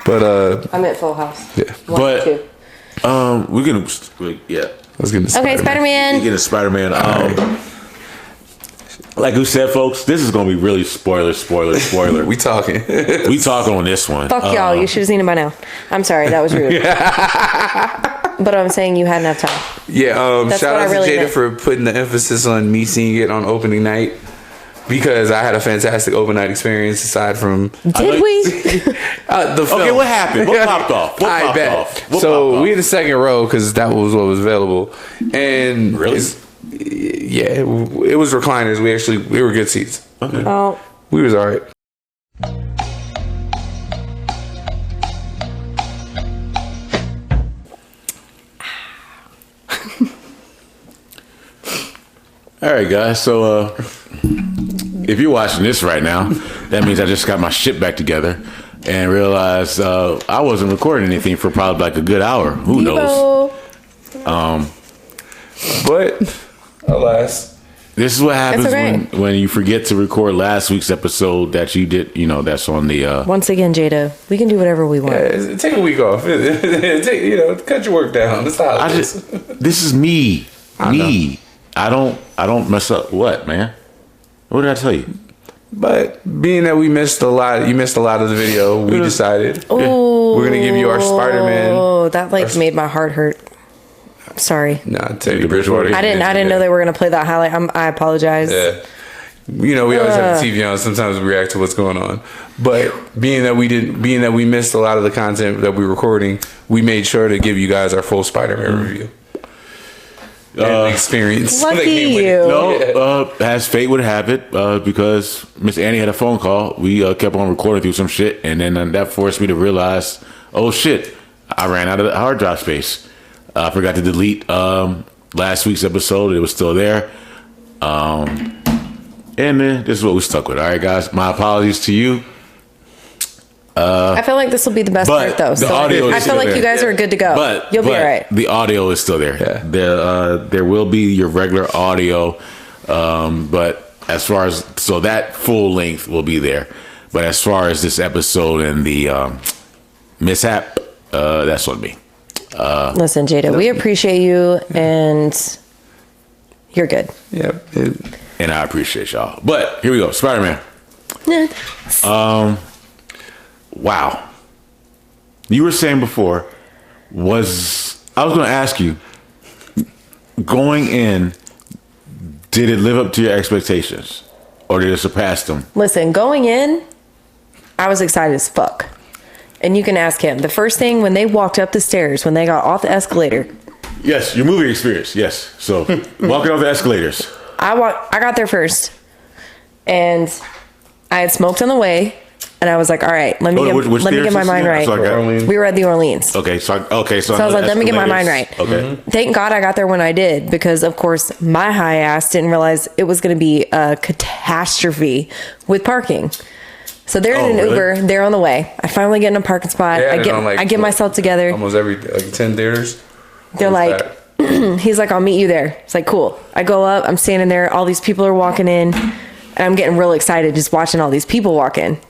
But I'm at Full House. Yeah. But 2. we're gonna let's get into Okay, Spider-Man. we get a Spider-Man. Like we said, folks, this is gonna be really spoiler. We talking. We talking on this one. Fuck y'all. You should have seen it by now. I'm sorry. That was rude. But I'm saying you had enough time. Yeah. That's Shout what out I really to Jada meant. for putting the emphasis on me seeing it on opening night. Because I had a fantastic open night experience aside from Did we? the film. Okay, what happened? What popped off? What I popped bet. off? What So popped we off? in the second row because that was what was available. And Really? it was recliners. We were good seats. Okay. Oh. We was all right. All right, guys. So if you're watching this right now, that means I just got my shit back together and realized I wasn't recording anything for probably like a good hour. Who knows? But alas, This is what happens That's okay. when you forget to record last week's episode that you did. You know, that's on the. Once again, Jada, we can do whatever we want. take a week off. Cut your work down. It's not. This is me. Me. I don't mess up. What, man? What did I tell you? But being that you missed a lot of the video, we decided we're gonna give you our Spider-Man. Oh, that made my heart hurt. Sorry. Nah, Teddy Bridgewater. I didn't know they were gonna play that highlight. I apologize. Yeah. We always have the TV on. Sometimes we react to what's going on. But being that we missed a lot of the content that we were recording, we made sure to give you guys our full Spider-Man review. Experience. Lucky you. No, as fate would have it, because Miss Annie had a phone call. We kept on recording through some shit, and then that forced me to realize, oh shit, I ran out of the hard drive space. I forgot to delete last week's episode. It was still there. And then this is what we stuck with. All right, guys. My apologies to you. I feel like this will be the best part, though. The audio I is feel like there. you guys are good to go. You'll be all right. The audio is still there. Yeah. There will be your regular audio, but as far as that full length will be there. But as far as this episode and the mishap, that's on me. Listen, Jada, we appreciate you, and you're good. Yep. And I appreciate y'all. But here we go. Spider-Man. Wow. You were saying before, I was going to ask you, going in, did it live up to your expectations? Or did it surpass them? Listen, going in, I was excited as fuck. And you can ask him. The first thing, when they walked up the stairs, when they got off the escalator. Yes, your movie experience, yes. So, walking off the escalators. I got there first. And I had smoked on the way. And I was like, all right, let me get my mind right. We were at the Orleans. Okay, so I was like, let me get my mind right. Okay. Thank God I got there when I did, because of course my high ass didn't realize it was going to be a catastrophe with parking. So they're in an Uber. They're on the way. I finally get in a parking spot. I get myself together. Almost every 10 theaters. They're like, he's like, I'll meet you there. It's like, cool. I go up. I'm standing there. All these people are walking in. And I'm getting real excited just watching all these people walk in.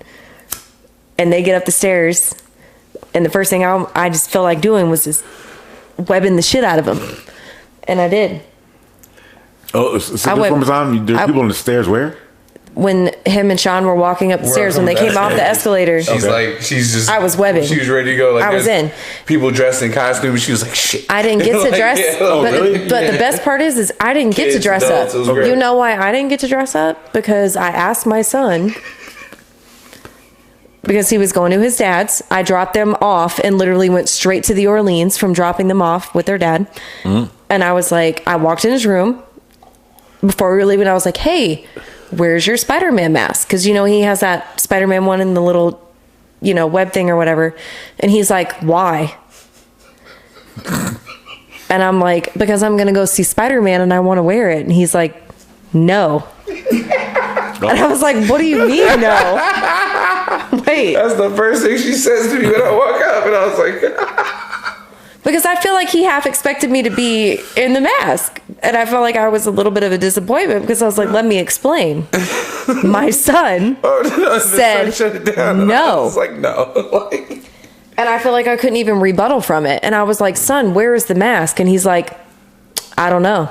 And they get up the stairs. And the first thing I just felt like doing was just webbing the shit out of them. And I did. Oh, so there are people on the stairs where? When him and Sean were walking up the stairs, when they came off the escalator. I was webbing. She was ready to go. Like, I was in. People dressed in costumes. She was like, shit. I didn't get to dress. But the best part is I didn't get to dress up. You know why I didn't get to dress up? Because I asked my son, because he was going to his dad's. I dropped them off and literally went straight to the Orleans from dropping them off with their dad. Mm. And I was like, I walked in his room before we were leaving. I was like, hey, where's your Spider-Man mask? Because, he has that Spider-Man one in the little, web thing or whatever. And he's like, why? And I'm like, because I'm going to go see Spider-Man and I want to wear it. And he's like, no. And I was like, what do you mean no? Wait. That's the first thing she says to me when I walk up. And I was like... Because I feel like he half expected me to be in the mask. And I felt like I was a little bit of a disappointment because I was like, let me explain. My son said shut it down. no. I was like, no. And I feel like I couldn't even rebuttal from it. And I was like, son, where is the mask? And he's like, I don't know.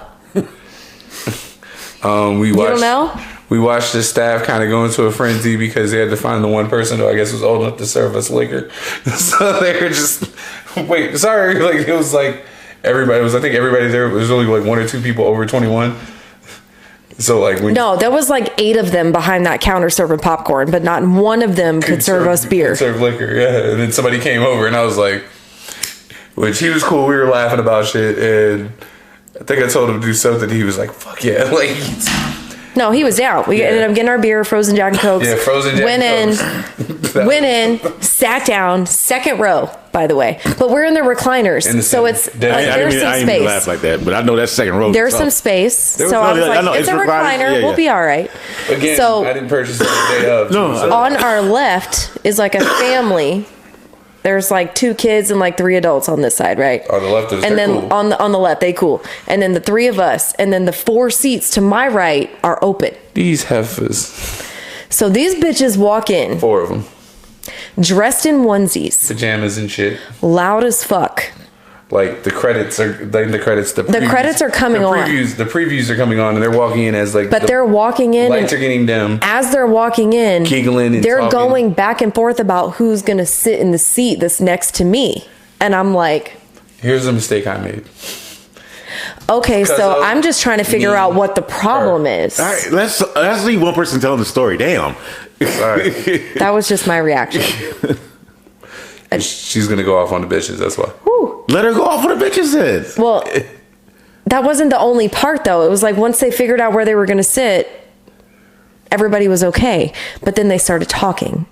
We You don't know? We watched the staff kind of go into a frenzy because they had to find the one person who I guess was old enough to serve us liquor. So they were just, wait, sorry. Like, it was like everybody was, I think everybody there, was only like 1 or 2 people over 21. So like, no, there was like 8 of them behind that counter serving popcorn, but not one of them could serve us beer. Could serve liquor, yeah. And then somebody came over and I was like, which he was cool. We were laughing about shit. And I think I told him to do something. He was like, fuck yeah. Like, no, he was down. We ended up getting our beer, frozen Jack and Cokes. Yeah, frozen Jack and Cokes. Went in, sat down, second row, by the way. But we're in the recliners, so it's there's some I didn't space. laugh like that, but I know that's second row. There's some space, so I was like, it's a recliner. We'll be all right. Again, so I didn't purchase it the day of. No, on our left is like a family. There's like 2 kids and like 3 adults on this side, right? On the left, and then cool. on the left, they cool. And then the 3 of us, and then the 4 seats to my right are open. These heifers. So these bitches walk in, 4 of them, dressed in onesies, pajamas and shit. loud as fuck. Like the credits are, like the credits. The credits are coming on. The previews are coming on, and they're walking in as like. But they're walking in. Lights are getting dim. As they're walking in, Giggling and they're talking. going back and forth about who's gonna sit in the seat that's next to me, and I'm like, Here's a mistake I made. okay, so I'm just trying to figure out what the problem is. All right, let's leave one person telling the story. Damn. Sorry. That was just my reaction. She's gonna go off on the bitches. That's why. Whew. Let her go off with the bitches then. Well, that wasn't the only part though. It was like once they figured out where they were going to sit, everybody was okay. But then they started talking.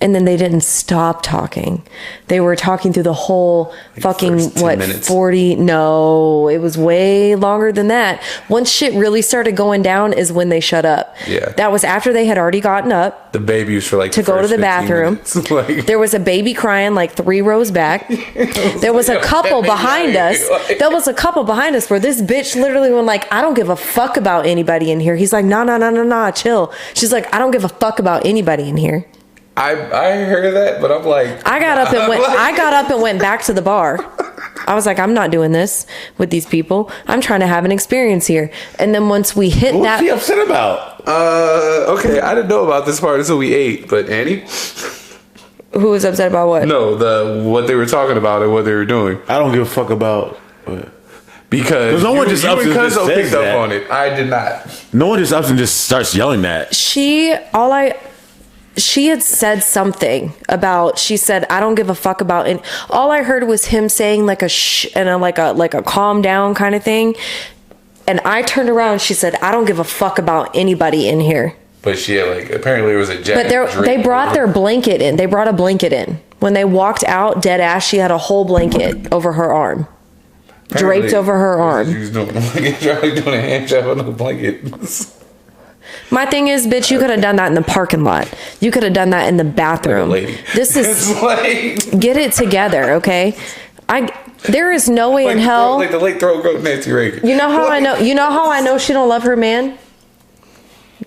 And then they didn't stop talking. They were talking through the whole fucking, first 10 what, minutes. 40? No, it was way longer than that. Once shit really started going down is when they shut up. Yeah. That was after they had already gotten up The baby was for like to go to the bathroom. Like, There was a baby crying like 3 rows back. There was a couple behind us. There was a couple behind us where this bitch literally went like, I don't give a fuck about anybody in here. He's like, nah, chill. She's like, I don't give a fuck about anybody in here. I heard that, but I'm like, I got up and went back to the bar. I was like, I'm not doing this with these people. I'm trying to have an experience here. And then once we hit What's that, he upset about? okay, I didn't know about this part until we ate. But Annie, who was upset about what? no, what they were talking about and what they were doing. I don't give a fuck about. Because no one just you up and and just Cuzzo says picked that. up on it. I did not. No one just up and just starts yelling that. She had said something about, she said, I don't give a fuck about it. All I heard was him saying like a shh and like a calm down kind of thing. And I turned around and she said, I don't give a fuck about anybody in here. But she had like, apparently it was a jacket. But they brought their blanket in. They brought a blanket in. When they walked out, dead ass, she had a whole blanket over her arm. Draped over her arm. She was doing a hand job on the blanket. My thing is, bitch, you could have done that in the parking lot. You could have done that in the bathroom. Lady. This is It's like, get it together, okay? There is no way in hell. like the late throat goat Nancy Reagan. You know how I know? You know how I know she don't love her man?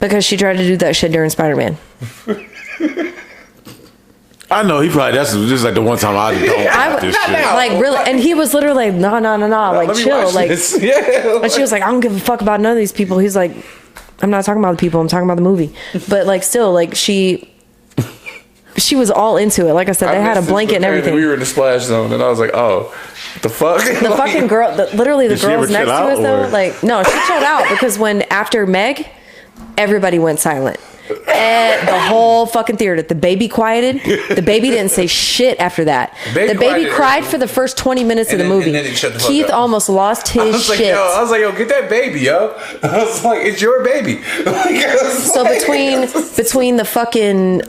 Because she tried to do that shit during Spider-Man. I know he probably, that's just like the one time I don't this shit. Like really, and he was literally like, nah, like Let me chill, watch like. this. Yeah. And she was like, I don't give a fuck about none of these people. He's like, I'm not talking about the people. I'm talking about the movie. But like, still, like she was all into it. Like I said, they had a blanket and everything. We were in the splash zone, and I was like, "Oh, what the fuck!" The fucking girl, literally the Did she girls ever next chill to out, us though, or- like no, she chilled out because when after Meg, everybody went silent. And the whole fucking theater, the baby quieted. The baby didn't say shit after that. The baby cried for the first 20 minutes of the movie. and then he shut the fuck Keith up. almost lost I his was like, shit. I was like, yo, get that baby, yo. I was like, it's your baby. So between the fucking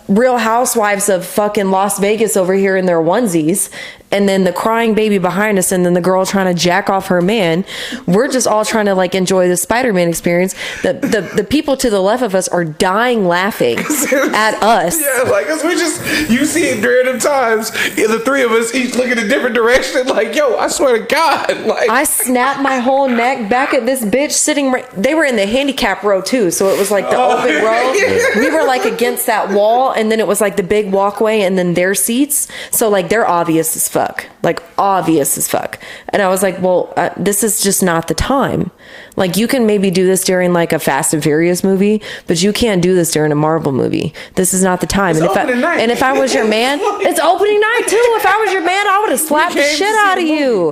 Real Housewives of fucking Las Vegas over here in their onesies, and then the crying baby behind us, and then the girl trying to jack off her man, we're just all trying to like enjoy the Spider-Man experience. The people to the left of us are dying laughing at us. Yeah, like, cause we just, you see it random times, the 3 of us each looking a different direction, like, yo, I swear to God, like. I snapped my whole neck back at this bitch sitting they were in the handicap row too, so it was like the open row. We were like against that wall, and then it was like the big walkway and then their seats. So like they're obvious as fuck. Like obvious as fuck. And I was like, well, this is just not the time. Like you can maybe do this during like a Fast and Furious movie, but you can't do this during a Marvel movie. This is not the time. And if I was your man, it's opening night too. If I was your man, I would have slapped the shit out of you.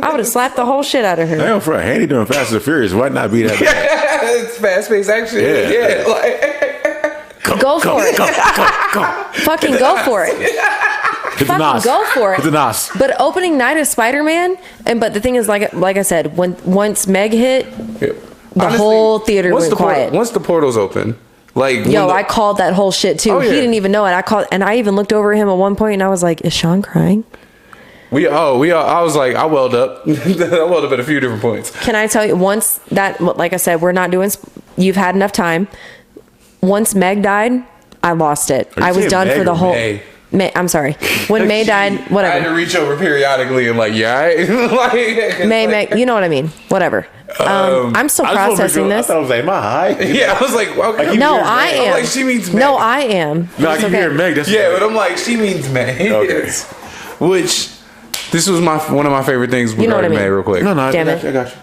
I would have slapped the whole shit out of her. Damn, for Handy doing Fast and Furious, why not be that bad? It's fast-paced action. Yeah. Like, go for it. Fucking go for it. Fucking go for it. Hit the nos. But opening night of Spider-Man, but the thing is, like I said, once Meg hit, the whole theater went quiet. Once the portals open, like I called that whole shit too. He didn't even know it. I called, and I even looked over at him at one point, and I was like, "Is Sean crying?" I was like, I welled up. I welled up at a few different points. Can I tell you, once that, like I said, we're not doing, you've had enough time. Once Meg died, I lost it. I was done for the whole. May, I'm sorry. When May died, whatever. I had to reach over periodically and like, May, you know what I mean. Whatever. I'm still processing this. I thought I was like, am I high? Yeah, I was like, well, no, I am. Like, she means Meg. No, I am. No, I can hear Meg. But I'm like, she means Meg. Okay. Which, this was one of my favorite things regarding Meg, real quick. No, damn I got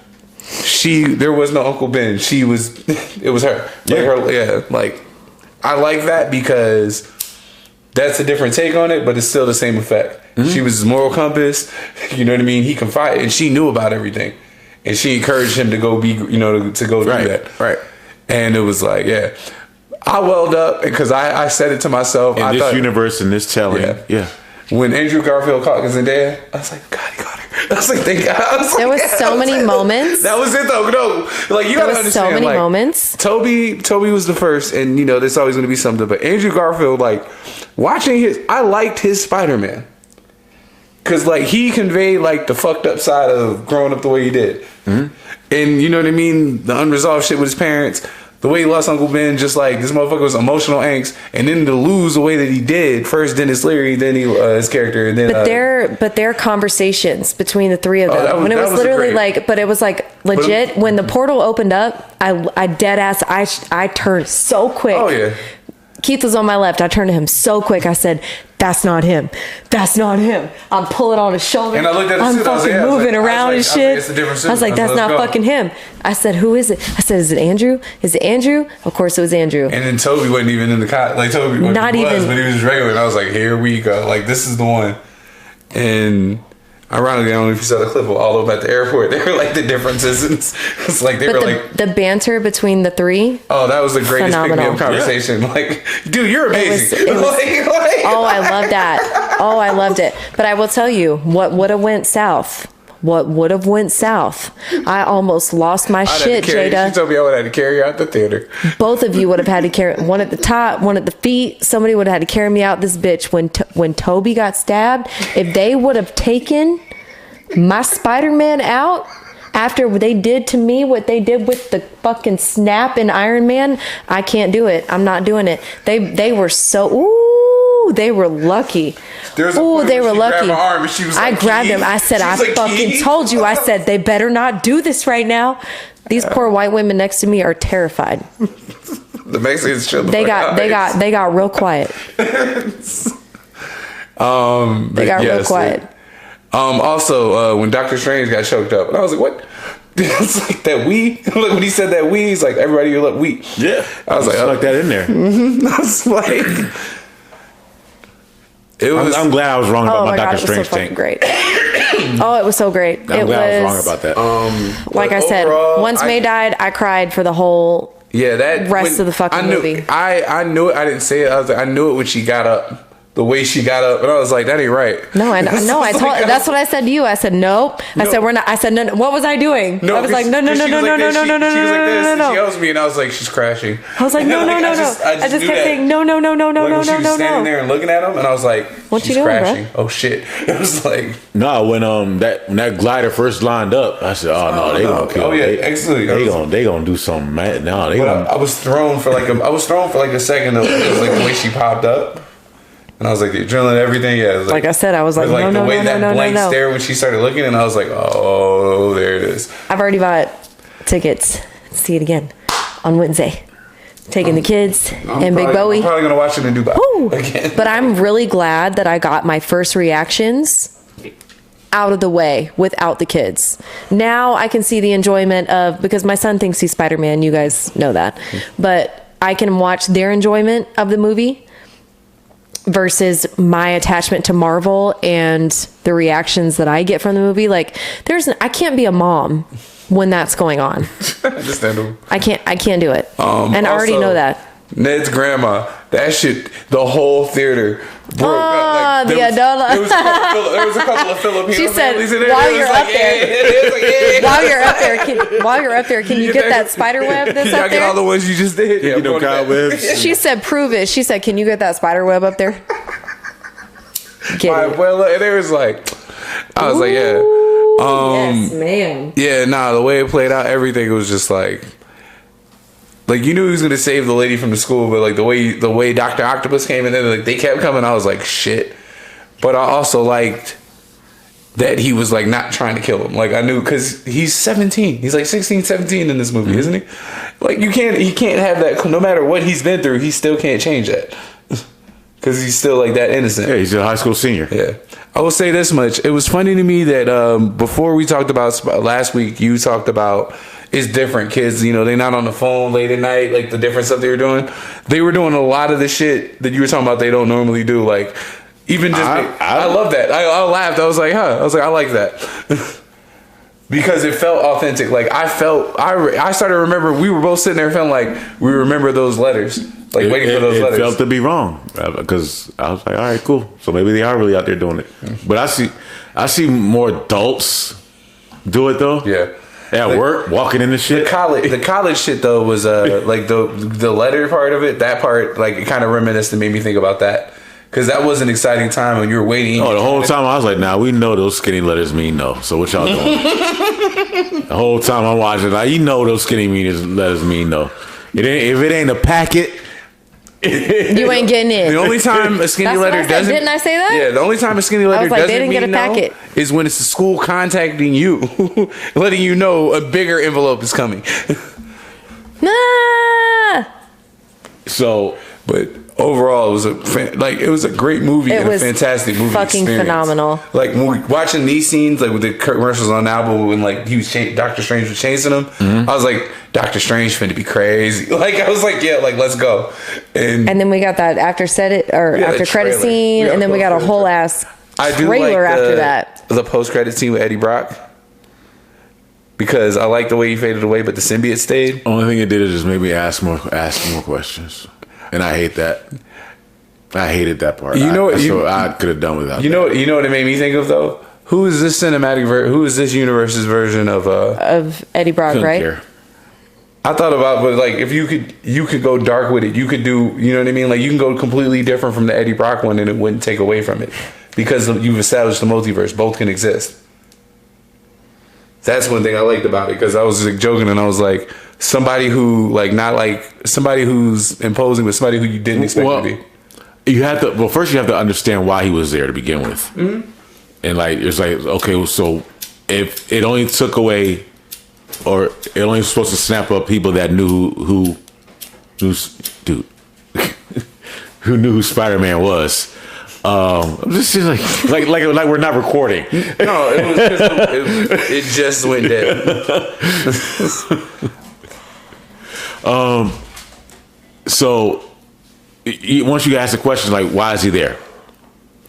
you. There was no Uncle Ben. It was her. Like, I like that because that's a different take on it, but it's still the same effect. Mm-hmm. She was his moral compass. You know what I mean? He confided, and she knew about everything, and she encouraged him to go be, to go do that. Right. And it was like, I welled up because I said it to myself. In this universe, in this telling, When Andrew Garfield caught Zendaya, I was like, God, he got her. I was like, thank God. There was so many moments. That was it, though. No, like you gotta understand. So many like, moments. Toby was the first, and there's always gonna be something. But Andrew Garfield, like watching I liked his Spider-Man, cause like he conveyed like the fucked up side of growing up the way he did, and you know what I mean, the unresolved shit with his parents. The way he lost Uncle Ben, just like this motherfucker was emotional angst, and then to lose the way that he did, first Dennis Leary, then his character, and then but their conversations between the three of them, when it was literally like, but it was like legit when the portal opened up, I dead ass, I turned so quick. Oh yeah. Keith was on my left. I turned to him so quick. I said, "That's not him. That's not him." I'm pulling on his shoulder. And I looked at his I'm suit. fucking moving around and shit. It's a different suit. I was like, "That's not fucking him." I said, "Who is it?" I said, "Is it Andrew? Is it Andrew?" Of course, it was Andrew. And then Toby wasn't even in the like Toby. Not even, but he was regular. And I was like, "Here we go. Like this is the one." And ironically, I don't know if you saw the clip of all of them at the airport. They were like the differences. It's like the banter between the three. Oh, that was the greatest pick-me-up conversation. Yeah. Like, dude, you're amazing. Oh, I love that. Oh, I loved it. But I will tell you what would have went south. What would have went south? I almost lost my shit, Jada. She told me I would have had to carry you out the theater. Both of you would have had to carry, one at the top, one at the feet. Somebody would have had to carry me out this bitch. When Toby got stabbed, if they would have taken my Spider-Man out after they did to me what they did with the fucking snap in Iron Man, I can't do it. I'm not doing it. They were so... They were lucky. Oh, they were lucky. I grabbed them. I said, I fucking told you. I said, they better not do this right now. These poor white women next to me are terrified. The Mexicans chill. They got real quiet. They got real quiet. Also, when Doctor Strange got choked up, and I was like, what? It's like that we. Look, when he said that we, he's like, everybody, you look we. Yeah. I was like, stuck that in there. Mm-hmm. I was like... I'm glad I was wrong about my Doctor Strange thing. It was so great. Oh, it was so great. I'm glad I was wrong about that. Like I said, once May died, I cried for the whole rest of the fucking movie. I knew it. I didn't say it. I was like, I knew it when she got up. The way she got up, and I was like, "That ain't right." No, I told. That's what I said to you. I said, "Nope." I said, "We're not." I said, "No." What was I doing? No, I was like, "No." She was like this, and she yells at me, and I was like, "She's crashing." I was like, "No." I just kept saying, "No." She was standing there and looking at him, and I was like, "What you doing, crashing?" Bro? Oh shit! It was like, no. When that glider first lined up, I said, "Oh no, they gonna kill." Oh yeah, excellent. They gonna do something. No, they. I was thrown for like a second. It was like the way she popped up. And I was like, the adrenaline, everything. Yeah. Like I said, I was like, no. The way that blank stare when she started looking, and I was like, oh, there it is. I've already bought tickets to see it again on Wednesday. taking the kids and Big I'm Bowie. probably gonna watch it in Dubai Woo! again. But I'm really glad that I got my first reactions out of the way without the kids. Now I can see the enjoyment of, because my son thinks he's Spider-Man, you guys know that, but I can watch their enjoyment of the movie versus my attachment to Marvel and the reactions that I get from the movie. Like I can't be a mom when that's going on. Understandable. I can't do it. And I already Also, know that. Ned's grandma, that shit, the whole theater broke. The there adult. there was a couple of Filipino She said, families in there. while It was you're like, up there, yeah. It was like, yeah. while you're up there, can you get that spider web that's Can I up get all the there? ones you just did? Yeah, You know, cobwebs. She said, prove it. She said, can you get that spider web up there? Get My it. abuela, and it was like, I was like, yeah. Yes, ma'am. Yeah, nah, the way it played out, everything was just like you knew he was gonna save the lady from the school, but like the way Dr. Octopus came in, and like they kept coming, I was like, shit. But I also liked that he was like not trying to kill him. Like I knew, because he's 17, he's like 16, 17 in this movie, isn't he? Like he can't have that. No matter what he's been through, he still can't change that, because he's still like that innocent. Yeah, he's a high school senior. Yeah. I will say this much. It was funny to me that before we talked about last week, you talked about it's different. Kids, you know, they're not on the phone late at night, like the different stuff they were doing. They were doing a lot of the shit that you were talking about they don't normally do. Like, even just, I love that. I laughed. I was like, huh. I was like, I like that. Because it felt authentic. Like, I started to remember, we were both sitting there feeling like we remember those letters. Like, waiting for those letters. It felt to be wrong, because I was like, all right, cool. So maybe they are really out there doing it. But I see more adults do it though. Yeah. At work, walking in the shit. The college shit though was like the letter part of it. That part, like, it kind of reminisced and made me think about that, because that was an exciting time when you were waiting. Oh, the whole time I was like, nah, we know those skinny letters mean no. So what y'all doing? The whole time I'm watching, like, you know those skinny letters mean no. If it ain't a packet, You ain't getting in. The only time a skinny That's letter what I said. doesn't. Didn't I say that? Yeah, the only time a skinny letter like, they doesn't didn't mean get a no packet. is when it's the school contacting you, letting you know a bigger envelope is coming. Nah. So, but overall, it was a great movie and a fantastic movie. Fucking experience. phenomenal. Like when we watching these scenes, like with the commercials on the album, when like Doctor Strange was chasing him, I was like, Doctor Strange finna be crazy. Like I was like, yeah, like let's go. And then we got that after credit scene, and then we got a whole ass trailer after that. The post credit scene with Eddie Brock. Because I like the way he faded away, but the symbiote stayed. Only thing it did is just made me ask more questions, and I hate that. I hated that part. You know, I could have done without. You know what it made me think of though. Who is this Who is this universe's version of Eddie Brock? Right. Care. I thought about, but like if you could go dark with it, you could do. You know what I mean? Like you can go completely different from the Eddie Brock one, and it wouldn't take away from it because you've established the multiverse. Both can exist. That's one thing I liked about it, because I was like joking and I was like, somebody who like not like somebody who's imposing, but somebody who you didn't expect to be. You have to. Well, first you have to understand why he was there to begin with, and like it's like, okay, so if it only took away, or it only was supposed to snap up people that knew who knew who Spider-Man was. This is like we're not recording. No, it just went dead. So once you ask the question, like, why is he there?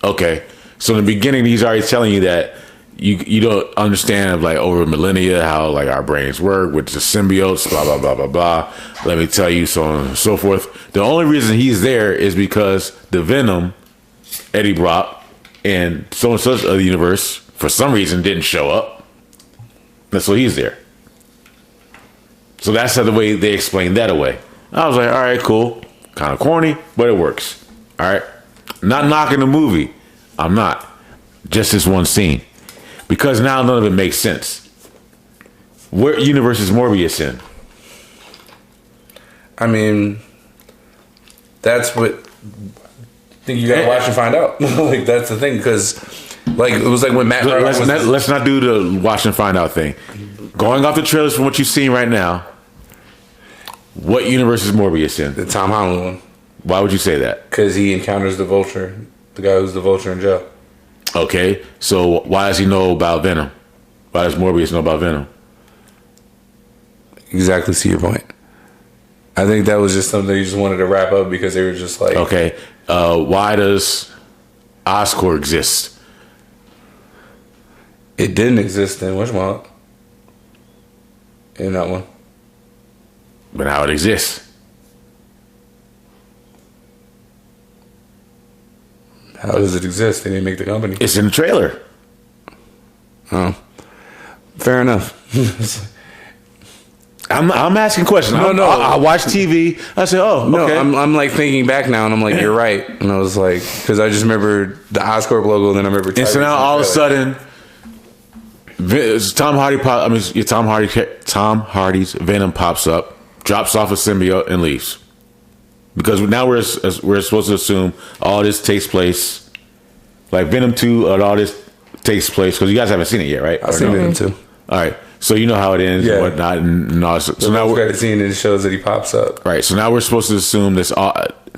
Okay, so in the beginning, he's already telling you that you don't understand, like, over millennia how like our brains work with the symbiotes, blah blah blah blah blah. Let me tell you, so on and so forth. The only reason he's there is because the Venom, Eddie Brock, and so and such other universe for some reason didn't show up. And so he's there. So that's how the way they explained that away. I was like, all right, cool. Kind of corny, but it works. All right. Not knocking the movie. I'm not. Just this one scene. Because now none of it makes sense. Where universe is Morbius in? I mean, that's what I think you gotta watch and find out. Like that's the thing, because like it was like when Matt. Let's not do the watch and find out thing. Going off the trailers from what you've seen right now, What universe is Morbius in? The Tom Holland one. Why would you say that? Because he encounters the Vulture, the guy who's the Vulture in jail. Okay, so why does he know about Venom? Why does Morbius know about Venom? Exactly, see your point. I think that was just something they just wanted to wrap up because they were just like... Okay, why does Oscorp exist? It didn't exist in whatchamacallit? In that one. But now it exists. How does it exist? They didn't make the company. It's in the trailer. Oh. Fair enough. I'm asking questions. No. I watch TV. I say, oh, No, okay. I'm like thinking back now, and I'm like, you're right. And I was like, because I just remember the Oscorp logo, and then I remember. And so now all of a sudden, Tom Hardy's Venom pops up, drops off a symbiote, and leaves. Because now we're supposed to assume all this takes place, like Venom 2, all this takes place, because you guys haven't seen it yet, right? I've seen Venom 2. All right. So you know how it ends and whatnot. And all, so now we've got the scene and it shows that he pops up. Right. So now we're supposed to assume this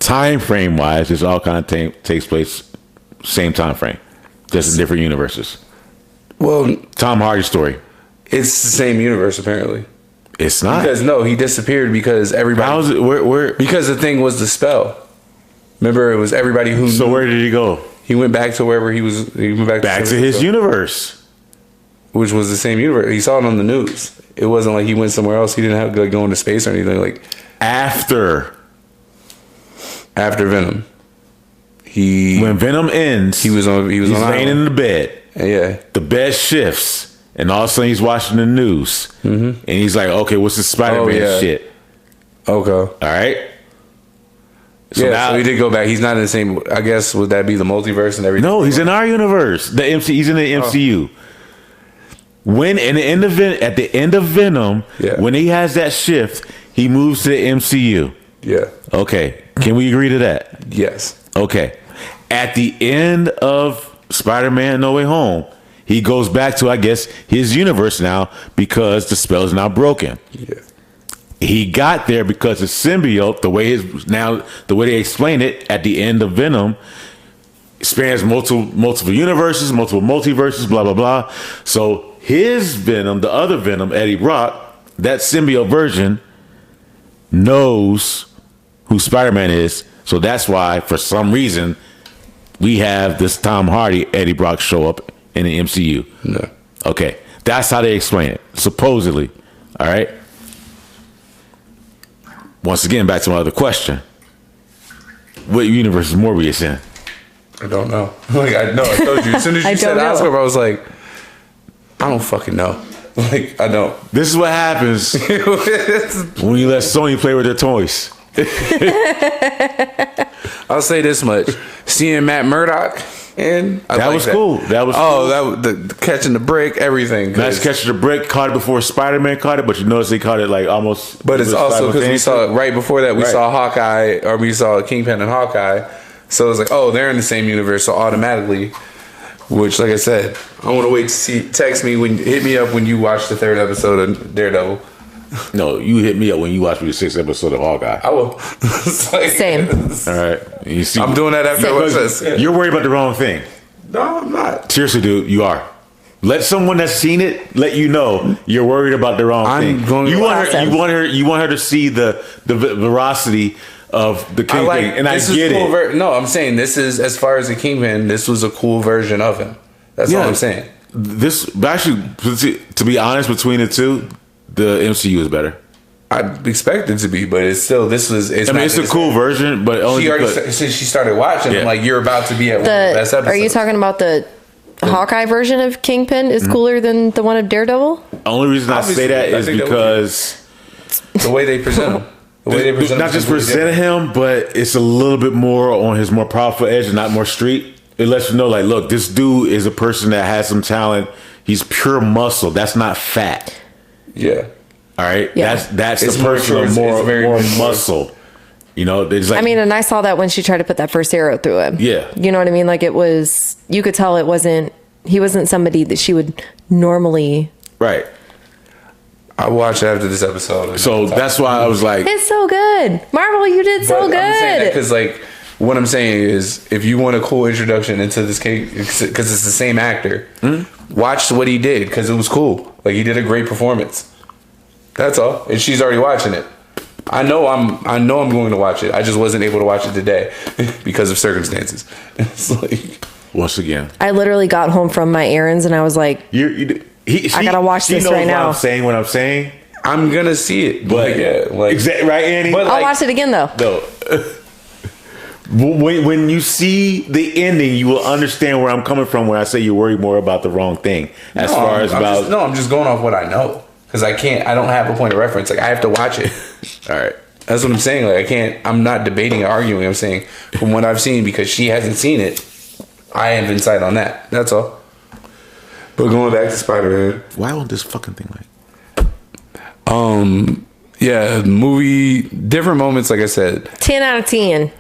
time frame wise, this all kind of takes place same time frame, just in different universes. Well, Tom Hardy's story. It's the same universe, apparently. It's not. Because, no, he disappeared because everybody... How is it? Where? Because the thing was the spell. Remember, it was everybody who... So where did he go? He went back to wherever he was... He went back to his universe. Which was the same universe. He saw it on the news. It wasn't like he went somewhere else. He didn't have to like, go into space or anything. Like After Venom. When Venom ends, he's laying in the bed. Yeah. The bed shifts. And all of a sudden he's watching the news. Mm-hmm. And he's like, okay, what's this Spider-Man shit? Okay. All right. So so he did go back. He's not in the same... I guess, would that be the multiverse and everything? No, he's in our universe. He's in the MCU. When at the end of Venom, when he has that shift, he moves to the MCU. Yeah. Okay. Can we agree to that? Yes. Okay. At the end of Spider-Man No Way Home, he goes back to, I guess, his universe now because the spell is now broken. Yeah. He got there because the symbiote, the way they explain it at the end of Venom, spans multiple universes, multiple multiverses, blah blah blah. So his Venom, the other Venom, Eddie Brock, that symbiote version, knows who Spider-Man is. So that's why, for some reason, we have this Tom Hardy, Eddie Brock show up in the MCU. No. Okay. That's how they explain it, supposedly. All right. Once again, back to my other question. What universe is Morbius in? I don't know. Like, I told you. As soon as you said Oscorp, I was like, I don't fucking know. Like, I don't. This is what happens when you let Sony play with their toys. I'll say this much: seeing Matt Murdock, and that was cool. That was cool. The catching the brick, everything. Nice catching the brick. Caught it before Spider-Man caught it, but you notice they caught it like almost. But it's also because we saw it right before that. We saw Hawkeye, or we saw Kingpin and Hawkeye. So it's like, oh, they're in the same universe. So automatically, which, like I said, I want to wait to see. Text me hit me up when you watch the 3rd episode of Daredevil. No, you hit me up when you watch the 6th episode of Hawkeye. I will. Like, same. All right. You see, I'm doing that after I watch this. You're worried about the wrong thing. No, I'm not. Seriously, dude, you are. Let someone that's seen it let you know you're worried about the wrong thing. You want her to see the veracity of the Kingpin, and I get it. No, I'm saying this is, as far as the Kingpin, this was a cool version of him. That's all I'm saying. This actually, to be honest, between the two, the MCU is better. I expect it to be, but it's still it's a cool version, but only since she started watching. I'm like, you're about to be at one of the best episodes. Are you talking about the Hawkeye version of Kingpin is cooler than the one of Daredevil? The only reason I say that is because the way they present him. Not just present him, but it's a little bit more on his more powerful edge and not more street. It lets you know, like, look, this dude is a person that has some talent. He's pure muscle. That's not fat. Yeah. All right. Yeah. That's the person of more muscle. You know, like, I mean, and I saw that when she tried to put that first arrow through him. Yeah. You know what I mean? Like, it was, you could tell he wasn't somebody that she would normally. Right. I watched after this episode. So that's why I was like, It's so good. Marvel, you did so good. Because like what I'm saying is, if you want a cool introduction into this case, because it's the same actor, watch what he did because it was cool. Like he did a great performance. That's all. And she's already watching it. I know I'm going to watch it. I just wasn't able to watch it today because of circumstances. It's like, once again, I literally got home from my errands and I was like, I gotta watch this right now. What I'm saying. I'm gonna see it, but yeah, like exactly right, Annie. But I'll watch it again though. No. When you see the ending, you will understand where I'm coming from when I say you worry more about the wrong thing. I'm just going off what I know. Because I don't have a point of reference. Like, I have to watch it. All right. That's what I'm saying. Like, I'm not debating or arguing. I'm saying from what I've seen, because she hasn't seen it, I have insight on that. That's all. But going back to Spider-Man. Why won't this fucking thing like? Yeah, movie, different moments, like I said. 10 out of 10.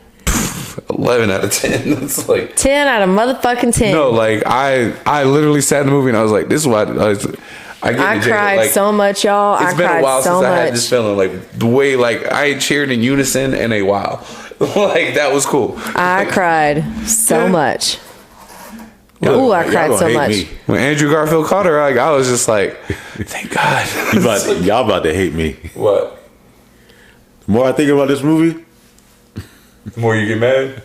11 out of 10. It's like 10 out of motherfucking 10. No, like I literally sat in the movie and I was like, this is what I cried like, so much, y'all. It's been a while since I had this feeling. Like the way like I cheered in unison in a while. Like that was cool. I cried so much. Ooh, I cried so much. Me. When Andrew Garfield caught her, like I was just like, thank God. Y'all about to hate me. What? The more I think about this movie, the more you get mad.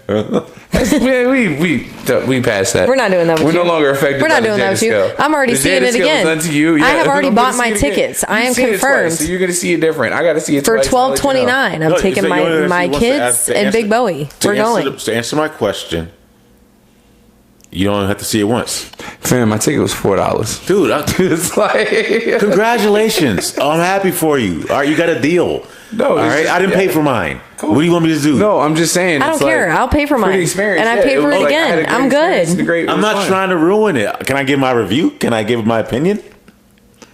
we passed that. We're not doing that with We're you. no longer affected. We're not by doing the that with you. scale. I'm already The seeing Jada it scale again. was done to you. Yeah, I have already I'm bought gonna my see it again. tickets. I am You've seen it confirmed. twice, so you're gonna see it different. I got to see it For twice, I'll let you know. $12.29, I'm No, taking so my kids and Big Bowie. We're going. To answer my question, you don't have to see it once. Fam, my ticket was $4. Dude, It's like congratulations. I'm happy for you. All right, you got a deal. No, all right. I didn't pay for mine. Cool. What do you want me to do? No, I'm just saying. I don't care. I'll pay for mine. And I pay for it again. I'm good. I'm not trying to ruin it. Can I give my review? Can I give my opinion?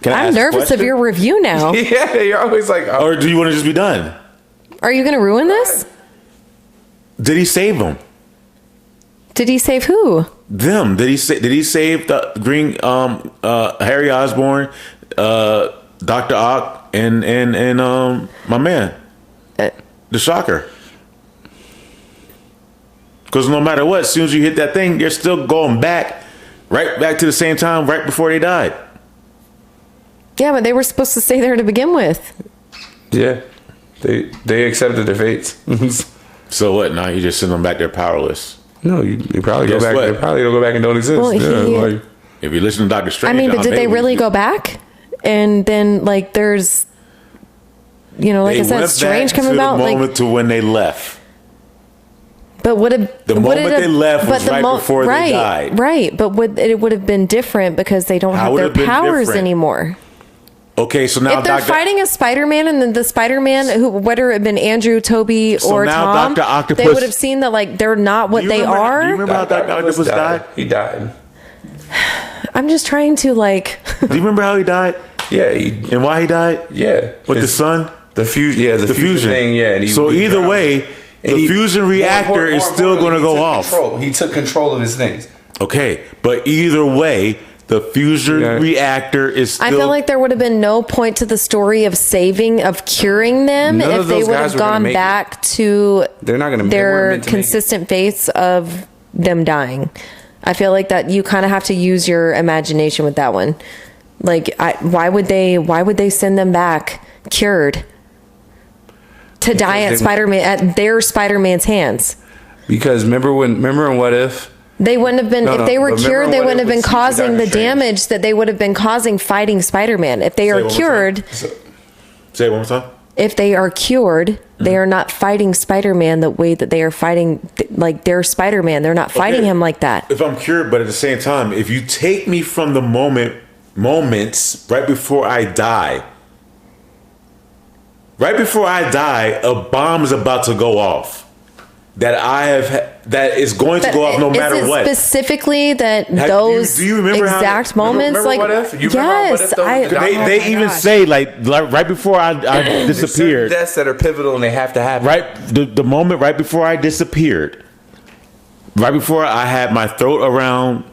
I'm nervous of your review now. Yeah, you're always like, oh. Or do you want to just be done? Are you going to ruin this? Did he save them? Did he save who? Them. Did he save the Green Harry Osborn, Dr. Ock, and my man, the Shocker? Because no matter what, as soon as you hit that thing, you're still going back to the same time right before they died. Yeah, but they were supposed to stay there to begin with. Yeah, they accepted their fates. So what? Now you just send them back there powerless. No, you probably go back. They probably don't go back and don't exist. Well, if you listen to Dr. Strange, I mean, but did they really go back? And then, like, there's, like I said, Strange coming about. The moment to when they left. But the moment they left was right before they died. Right, but it would have been different because they don't have their powers anymore. Okay, so now if they're fighting a Spider-Man and then the Spider-Man, who whether it had been Andrew, Toby, or Tom, Dr. Octopus, they would have seen that like they're not what they are. Do you remember how Dr. Octopus died? He died. I'm just trying to like. Do you remember how he died? Yeah, and why he died? Yeah, with the sun. The fusion. Yeah, the fusion thing. Yeah. And so either way, the fusion reactor is still going to go off. He took control of his things. Okay, but either way. The fusion reactor is still... I feel like there would have been no point to the story of curing them if they would have gone back to their consistent fates of them dying. I feel like that you kind of have to use your imagination with that one. Like, why would they send them back cured to die at their Spider-Man's hands? Because remember in What If? They wouldn't have been, if they were cured, they wouldn't have been causing the damage that they would have been causing fighting Spider-Man. If they are cured. Say it one more time. If they are cured, they are not fighting Spider-Man the way that they are fighting, like they're Spider-Man. They're not fighting him like that. If I'm cured, but at the same time, if you take me from the moments right before I die, a bomb is about to go off. That is going to go off no matter what. Specifically those exact moments? Remember What If? Yes. They even say like right before I disappeared. Deaths that are pivotal and they have to happen. Right, the moment right before I disappeared. Right before I had my throat around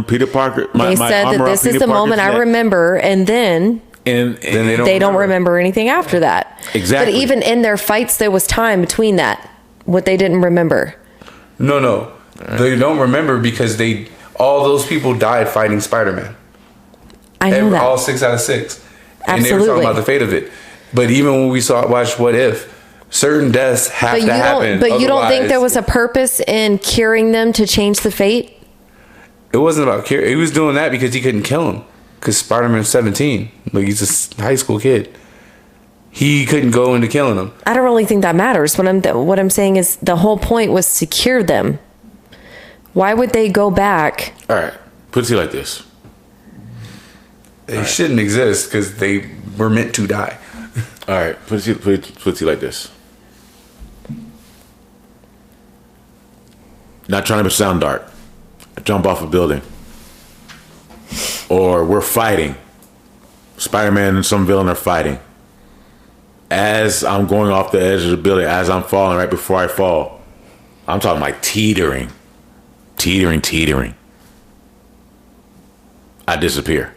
Peter Parker. They said that this is the moment I remember, and then And then they don't remember anything after that. Exactly. But even in their fights, there was time between that. What they didn't remember. No. They don't remember because all those people died fighting Spider-Man. I know that. All 6 out of 6. Absolutely. And they were talking about the fate of it. But even when we watched What If, certain deaths have to happen. But you don't think otherwise- there was a purpose in curing them to change the fate? It wasn't about cure. He was doing that because he couldn't kill him. Because Spider-Man's 17. Like, he's a high school kid. He couldn't go into killing them. I don't really think that matters. What I'm saying is the whole point was to cure them. Why would they go back? all right, put it to you like this. They shouldn't exist because they were meant to die. All right, put it to you like this. Not trying to sound dark. I jump off a building. Or we're fighting. Spider-Man and some villain are fighting. As I'm going off the edge of the building, as I'm falling, right before I fall, I'm talking like teetering. Teetering. I disappear.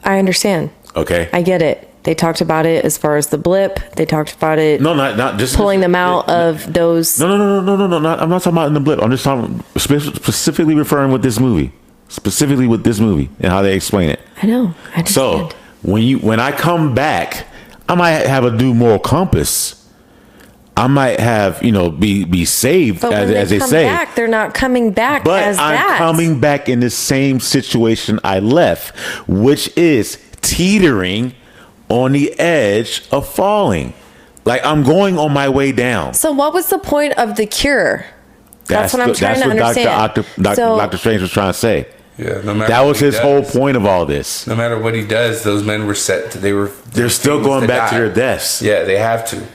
I understand. Okay? I get it. They talked about it as far as the blip. They talked about it. No, not just pulling them out of those. No. I'm not talking about in the blip. I'm just talking specifically referring with this movie. Specifically with this movie and how they explain it. I know. I understand. So when I come back, I might have a new moral compass. I might have, be saved, But when as they come say. back, they're not coming back But as I'm that. coming back in the same situation I left, which is teetering on the edge of falling. Like I'm going on my way down. So what was the point of the cure? That's what I'm trying to understand. Dr. Strange was trying to say. Yeah, no matter that was what he his does, whole point of all this. No matter what he does, those men were set to, They're still going back to their deaths. Yeah, they have to.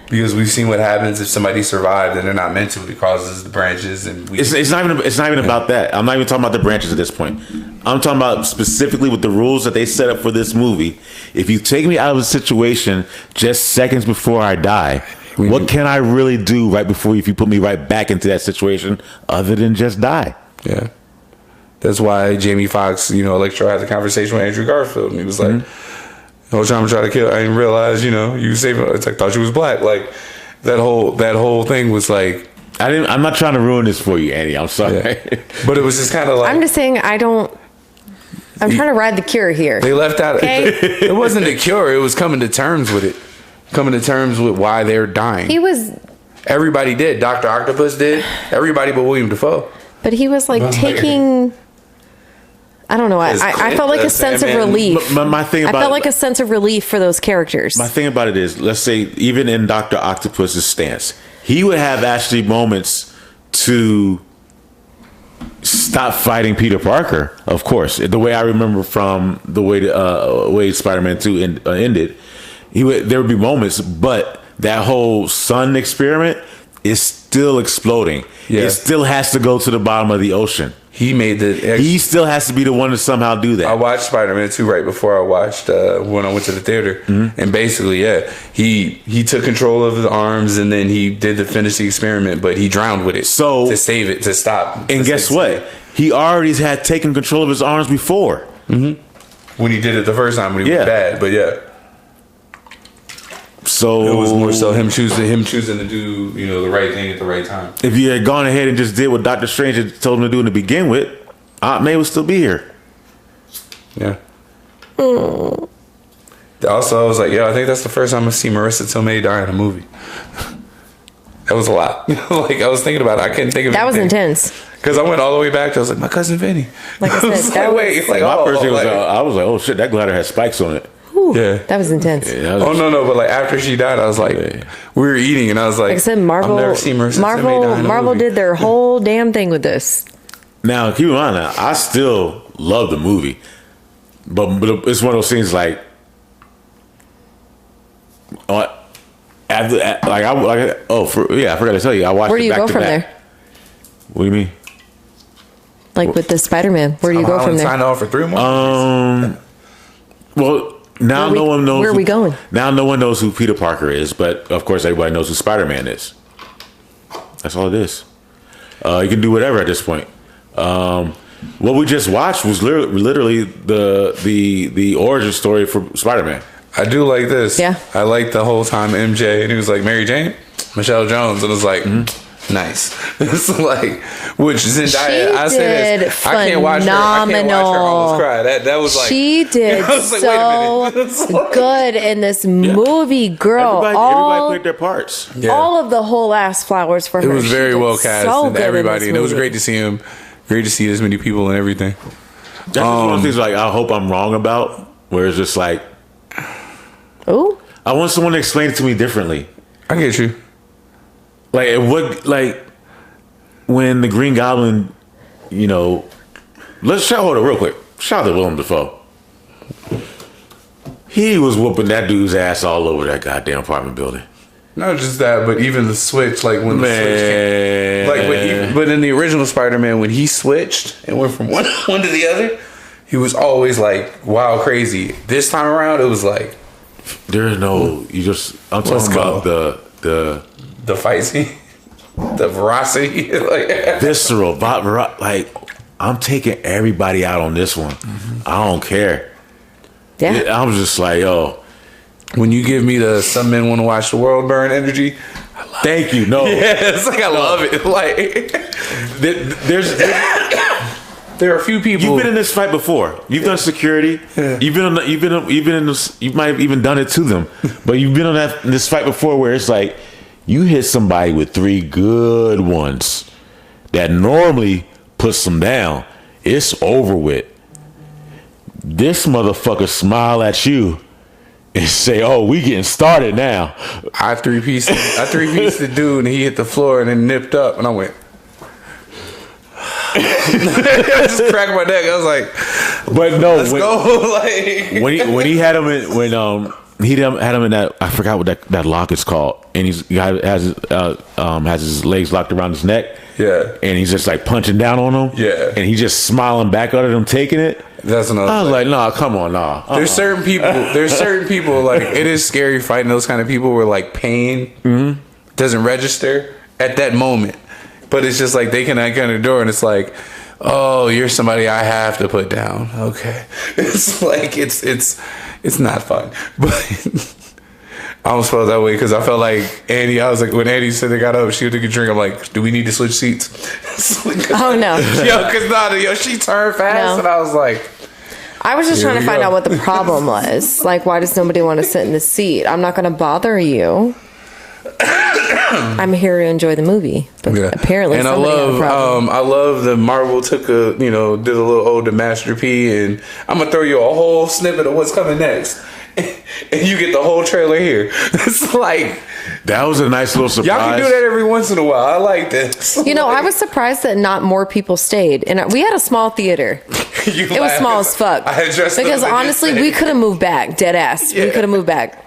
Because we've seen what happens if somebody survived and they're not meant to. It causes the branches and it's not even about that. I'm not even talking about the branches at this point. I'm talking about specifically with the rules that they set up for this movie. If you take me out of the situation just seconds before I die, what can I really do right before if you put me right back into that situation other than just die? Yeah. That's why Jamie Foxx, Electro had the conversation with Andrew Garfield, and he was like, the whole time I'm trying to kill, I didn't realize, you saved me. It's like, thought you was black. Like, that whole thing was like, I'm not trying to ruin this for you, Andy. I'm sorry. Yeah. But it was just kind of like, I'm just saying I'm trying to ride the cure here. They left out, Okay. it wasn't a cure, it was coming to terms with it. Coming to terms with why they're dying. Everybody did. Dr. Octopus did. Everybody but William Dafoe. But he was like taking, I don't know. I felt like a sense of relief. My thing about I felt like a sense of relief for those characters. My thing about it is, let's say, even in Dr. Octopus's stance, he would have actually moments to stop fighting Peter Parker. Of course, the way I remember from the way Spider-Man 2 ended, there would be moments, but that whole sun experiment is still exploding. Yeah. It still has to go to the bottom of the ocean. He still has to be the one to somehow do that. I watched Spider-Man 2 right before I watched when I went to the theater. Mm-hmm. And basically, he took control of his arms and then he did finish the experiment, but he drowned with it. So to save it, to stop. And guess what? He already had taken control of his arms before. Mm-hmm. When he did it the first time when he was bad, but yeah. So it was more so him choosing to do the right thing at the right time. If you had gone ahead and just did what Doctor Strange had told him to do to begin with, Aunt May would still be here. Yeah. Also, I was like, I think that's the first time I see Marissa Tomei die in a movie. That was a lot. Like, I was thinking about it. I couldn't think of it. That was intense. Because I went all the way back to, I was like, my cousin Vinny. Like I said, my first thing was, I was like, oh shit, that glider has spikes on it. Yeah, that was intense. Yeah, that was no, but like after she died, I was like, we were eating, and I was like, I said, Marvel, I've never seen Marissa Tomei die in a Marvel movie. did their whole damn thing with this. Now, keep in mind, I still love the movie, but it's one of those things like, I forgot to tell you, I watched. Where do it you back go to from back. there? What do you mean? Like with the Spider-Man, where do you go from there? Signed off for 3 more. Well, now no one knows. Where are we going? Now no one knows who Peter Parker is, but of course everybody knows who Spider-Man is. That's all it is. You can do whatever at this point. what we just watched was literally the origin story for Spider-Man. I do like this. Yeah. I like the whole time MJ, and he was like, Mary Jane, Michelle Jones, and it was like, nice. It's like, which Zendaya, I said this, I can't watch her almost cry. That was like, she did so good in this movie, girl. Everybody played their parts. Yeah. All of the whole ass flowers for her. It was very well cast, so and everybody, and it was great to see him. Great to see this many people and everything. That's one of the things like I hope I'm wrong about, where it's just like, ooh, I want someone to explain it to me differently. I get you. Like when the Green Goblin, let's hold it real quick. Shout out to Willem Dafoe. He was whooping that dude's ass all over that goddamn apartment building. Not just that, but even the switch, like when the switch came, like but in the original Spider-Man, when he switched and went from one to the other, he was always like wild crazy. This time around, it was like I'm talking about the fight scene, the veracity, like visceral, like I'm taking everybody out on this one. Mm-hmm. I don't care. Yeah, I was just like, yo. When you give me the some men want to watch the world burn energy, thank you. No, yeah, it's like I love it. Like there are a few people. You've been in this fight before. You've done security. Yeah. You've been in this. You might have even done it to them, but you've been on this fight before where it's like you hit somebody with 3 good ones that normally puts them down. It's over with. This motherfucker smile at you and say, "Oh, we getting started now." I 3-piece the dude, and he hit the floor and then nipped up, and I went. I just cracked my neck. I was like, "But no, let's go!" Like when he had him in he had him in that, I forgot what that lock is called, and has his legs locked around his neck. Yeah, and he's just like punching down on him. Yeah, and he's just smiling back at him, taking it. That's another. I was like, nah, come on, nah. There's certain people like it is scary fighting those kind of people where like pain doesn't register at that moment, but it's just like they can knock on the door and it's like, oh, you're somebody I have to put down. Okay, it's like it's not fun, but. I almost felt that way because I felt like Annie. I was like, when Annie said they got up, she took a drink. I'm like, do we need to switch seats? Oh no, because she turned fast, and I was like, I was just trying to find out what the problem was. Like, why does nobody want to sit in the seat? I'm not going to bother you. I'm here to enjoy the movie, but apparently, and I love that Marvel took did a little ode to Master P, and I'm gonna throw you a whole snippet of what's coming next. And you get the whole trailer here. It's like that was a nice little surprise. Y'all can do that every once in a while. I like this. I was surprised that not more people stayed, and we had a small theater. It was small as fuck. Because honestly, we could have moved back. Dead ass. Yeah. We could have moved back.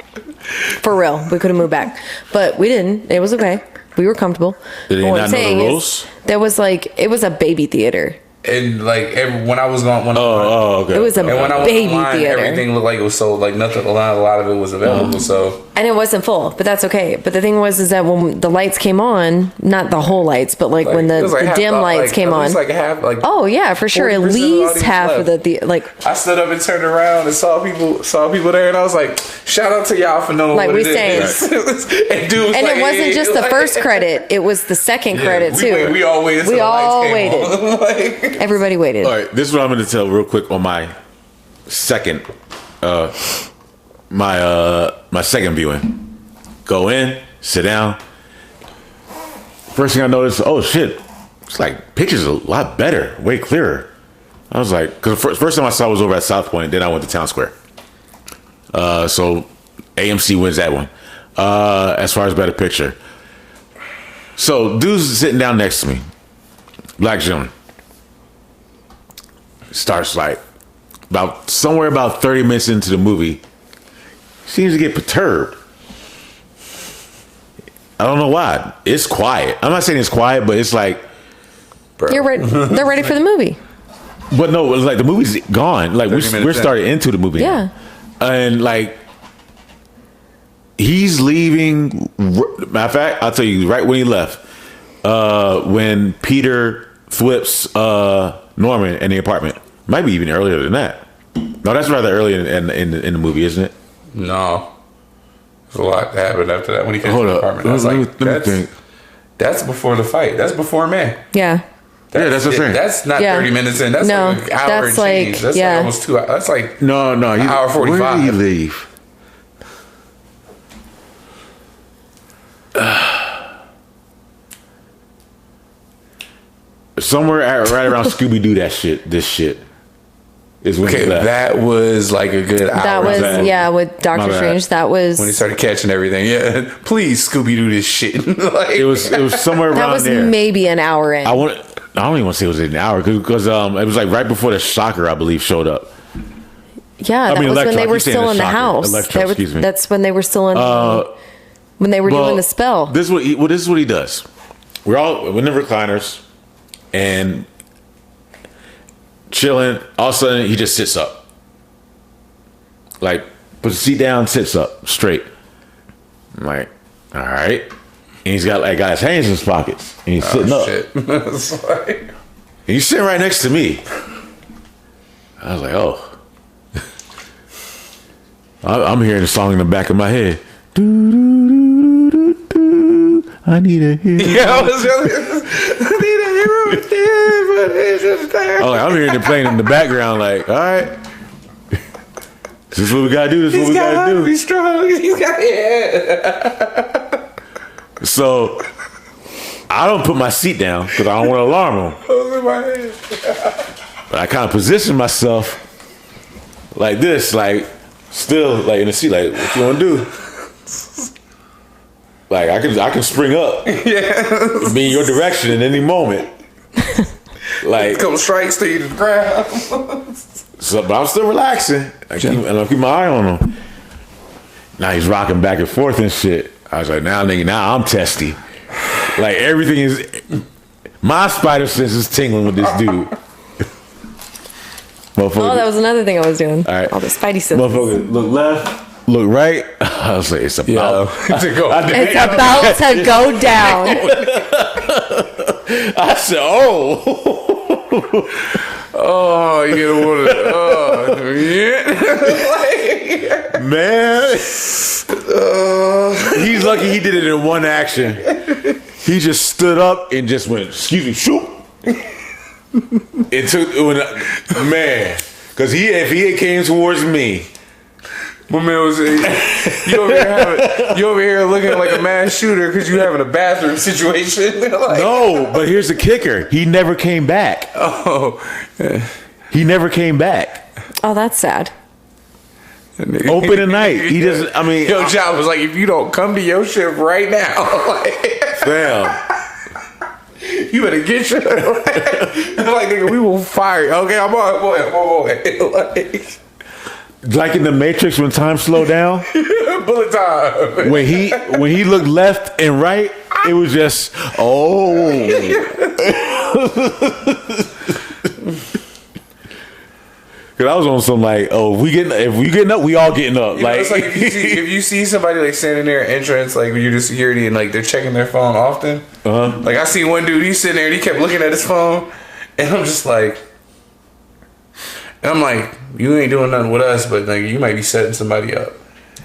For real, we could have moved back, but we didn't. It was okay. We were comfortable. Did they not know the rules? There was it was a baby theater. And when I was going, okay. It was a baby theater. Everything looked like it was sold. Like nothing, a lot of it was available. So and it wasn't full, but that's okay. But the thing was that when the lights came on, not the whole lights, but when the dim lights came on, oh yeah, for sure, at least half of the I stood up and turned around and saw people there, and I was like, shout out to y'all for knowing what it is. and it wasn't just the first credit; it was the second credit too. We all waited. We all waited. Everybody waited. All right, this is what I'm going to tell real quick on my second, my second viewing. Go in, sit down. First thing I noticed, oh shit, it's like pictures a lot better, way clearer. I was like, because first time I saw it was over at South Point, then I went to Town Square. So AMC wins that one. As far as better picture. So dude's sitting down next to me, black gentleman. Starts about 30 minutes into the movie, seems to get perturbed. I don't know why. It's quiet. I'm not saying it's quiet, but it's like, bro. They're ready for the movie. But no, it's like the movie's gone. Like we're started into the movie. Yeah. Now. And he's leaving. Matter of fact, I'll tell you right when he left. When Peter flips Norman in the apartment. Might be even earlier than that. No, that's rather early in the movie, isn't it? No. There's a lot that happened after that when he came Hold to the up. apartment. I was like, Let me think. that's before the fight. That's before man. Yeah. That's what I'm saying. That's not Yeah. 30 minutes in. That's No, like an hour that's and change. like- That's yeah. like almost 2 hours. That's like No. hour 45. Where did he leave? Somewhere right around Scooby Doo. This shit is when okay, he left. that was like a good hour. That was bad. yeah with My Doctor bad. Strange. That was when he started catching everything. Yeah, please Scooby Doo this shit. Like, It was somewhere around that was there. maybe an hour in. I don't even want to say it was an hour because it was like right before the shocker, I believe, showed up. Yeah, that was when Electro. they I were keep saying still the in the shocker. house. Electro, They were- excuse me. That's when they were still in. When they were doing the spell. This is what he does. We're in the recliners and chilling. All of a sudden, he just sits up, like puts the seat down, sits up straight. I'm like, all right. And he's got his hands in his pockets and he's sitting up. shit. It's like, And he's sitting right next to me. I was like, oh. I'm hearing the song in the back of my head. Do, do, do, do, do. I need a hero. yeah, I was really. I need a hero. But it's just there. Oh, I'm hearing it playing in the background. Like, all right, this is what we gotta do. This is what we gotta do. Be strong. He's got yeah. So I don't put my seat down because I don't want to alarm him. Those in my head. But I kind of position myself like this, like still like in the seat. Like, what you want to do? Like I can spring up, be in your direction in any moment. Like, Couple strikes to you to the ground. so, but I'm still relaxing. I'm keeping my eye on him. Now he's rocking back and forth and shit. I was like, now I'm testy. Like everything is, my spider sense is tingling with this dude. Oh, that was another thing I was doing. All right. All the Spidey senses. Motherfucker, look left, look right. I was like, it's about to go. It's about to go down. I said, oh. Oh, you get one of yeah. Man, he's lucky he did it in one action. He just stood up and just went, excuse me, shoot. It took, man, because if he had came towards me, My man was you over here looking like a mass shooter because you having a bathroom situation. Like, no, but here's the kicker. He never came back. oh, He never came back. Oh, that's sad. Open at night. He doesn't, I mean, Yo, job was like, if you don't come to your shift right now, like, damn. you better get your like, nigga, we will fire you. Okay, I'm on boy. Like in the Matrix when time slowed down, Bullet time. when he looked left and right, it was just Cause I was on some like, oh, if we getting up, we all getting up. You know, it's like if you see somebody like standing there at entrance, like when you're just security and like they're checking their phone often. Like I see one dude, he's sitting there and he kept looking at his phone, and I'm just like, you ain't doing nothing with us, but like you might be setting somebody up.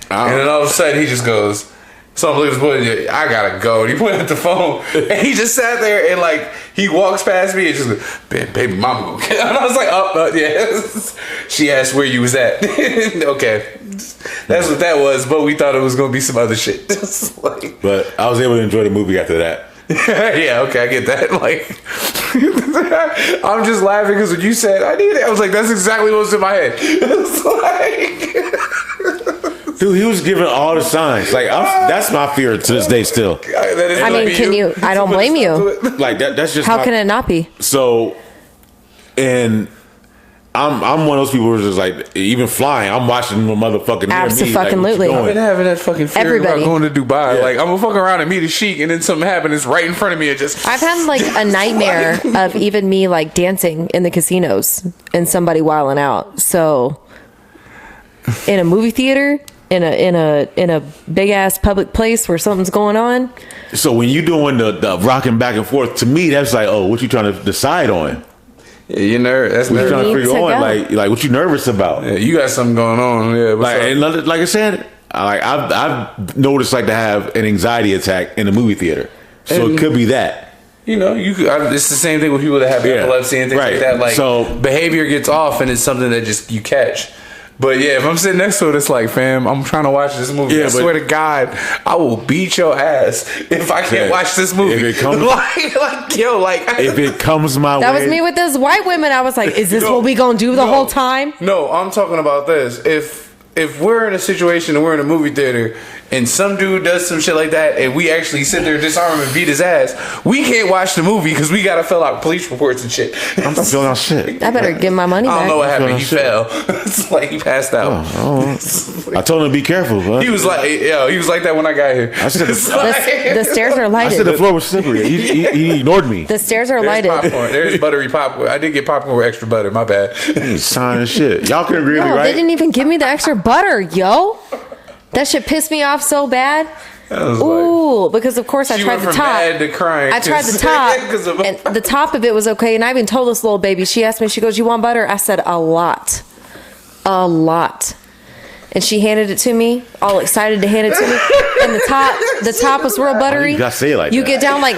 And then all of a sudden he just goes, so I'm looking at this boy, I gotta go. And he pointed at the phone and he just sat there and like he walks past me and just goes, baby mama. And I was like, yeah. She asked where you was at. Okay. That's what that was, but we thought it was gonna be some other shit. Like, but I was able to enjoy the movie after that. yeah, okay, I get that. Like, I'm just laughing because when you said I need it, I was like, that's exactly what was in my head. It's like, Dude, he was giving all the signs. Like that's my fear to this day still. I mean, can you? I don't blame you. Like that's just How can it not be? So, and I'm one of those people who's just like, even flying, I'm watching the motherfucking near me. Abso-fucking-lutely. I've been having that fucking fear Everybody. about going to Dubai. Yeah. Like, I'm gonna fuck around and meet a sheik, and then something happened. It's right in front of me. It just. I've had like a nightmare of even me like dancing in the casinos and somebody wilding out. So, in a movie theater, in a big ass public place where something's going on. So when you doing the rocking back and forth, to me that's like, oh, what you trying to decide on? Yeah, you that's what you trying to nervous. figure on? Like what you nervous about? Yeah, you got something going on. Yeah, like I said, I've noticed like to have an anxiety attack in a movie theater, so and, it could be that. It's the same thing with people that have epilepsy and things like that. Like, so behavior gets off, and it's something that just you catch. But yeah, if I'm sitting next to it, it's like, fam, I'm trying to watch this movie. Yeah, I swear to God, I will beat your ass if I can't watch this movie. If it comes, if it comes my way. That was me with those white women. I was like, is this what we gonna do the whole time? No, I'm talking about this. If we're in a situation and we're in a movie theater and some dude does some shit like that and we actually sit there, disarm him and beat his ass, we can't watch the movie because we gotta fill out police reports and shit. I'm not filling out shit. I better get my money back. I don't know what happened. He fell. It's like he passed out. I told him to be careful. Bro. He was like that when I got here. I said the stairs are lighted. I said the floor was slippery. He ignored me. The stairs are lighted. Popcorn. There's buttery popcorn. I did get popcorn with extra butter. My bad. He's signing shit. Y'all can agree with me, right? They didn't even give me the extra butter, yo. That shit pissed me off so bad. Ooh, because of course I tried the top. Bad to crying. I tried the top, and the top of it was okay. And I even told this little baby. She asked me, she goes, "You want butter?" I said, "A lot, a lot." And she handed it to me, all excited to hand it to me. And the top was real buttery. You gotta say it like you that. get down like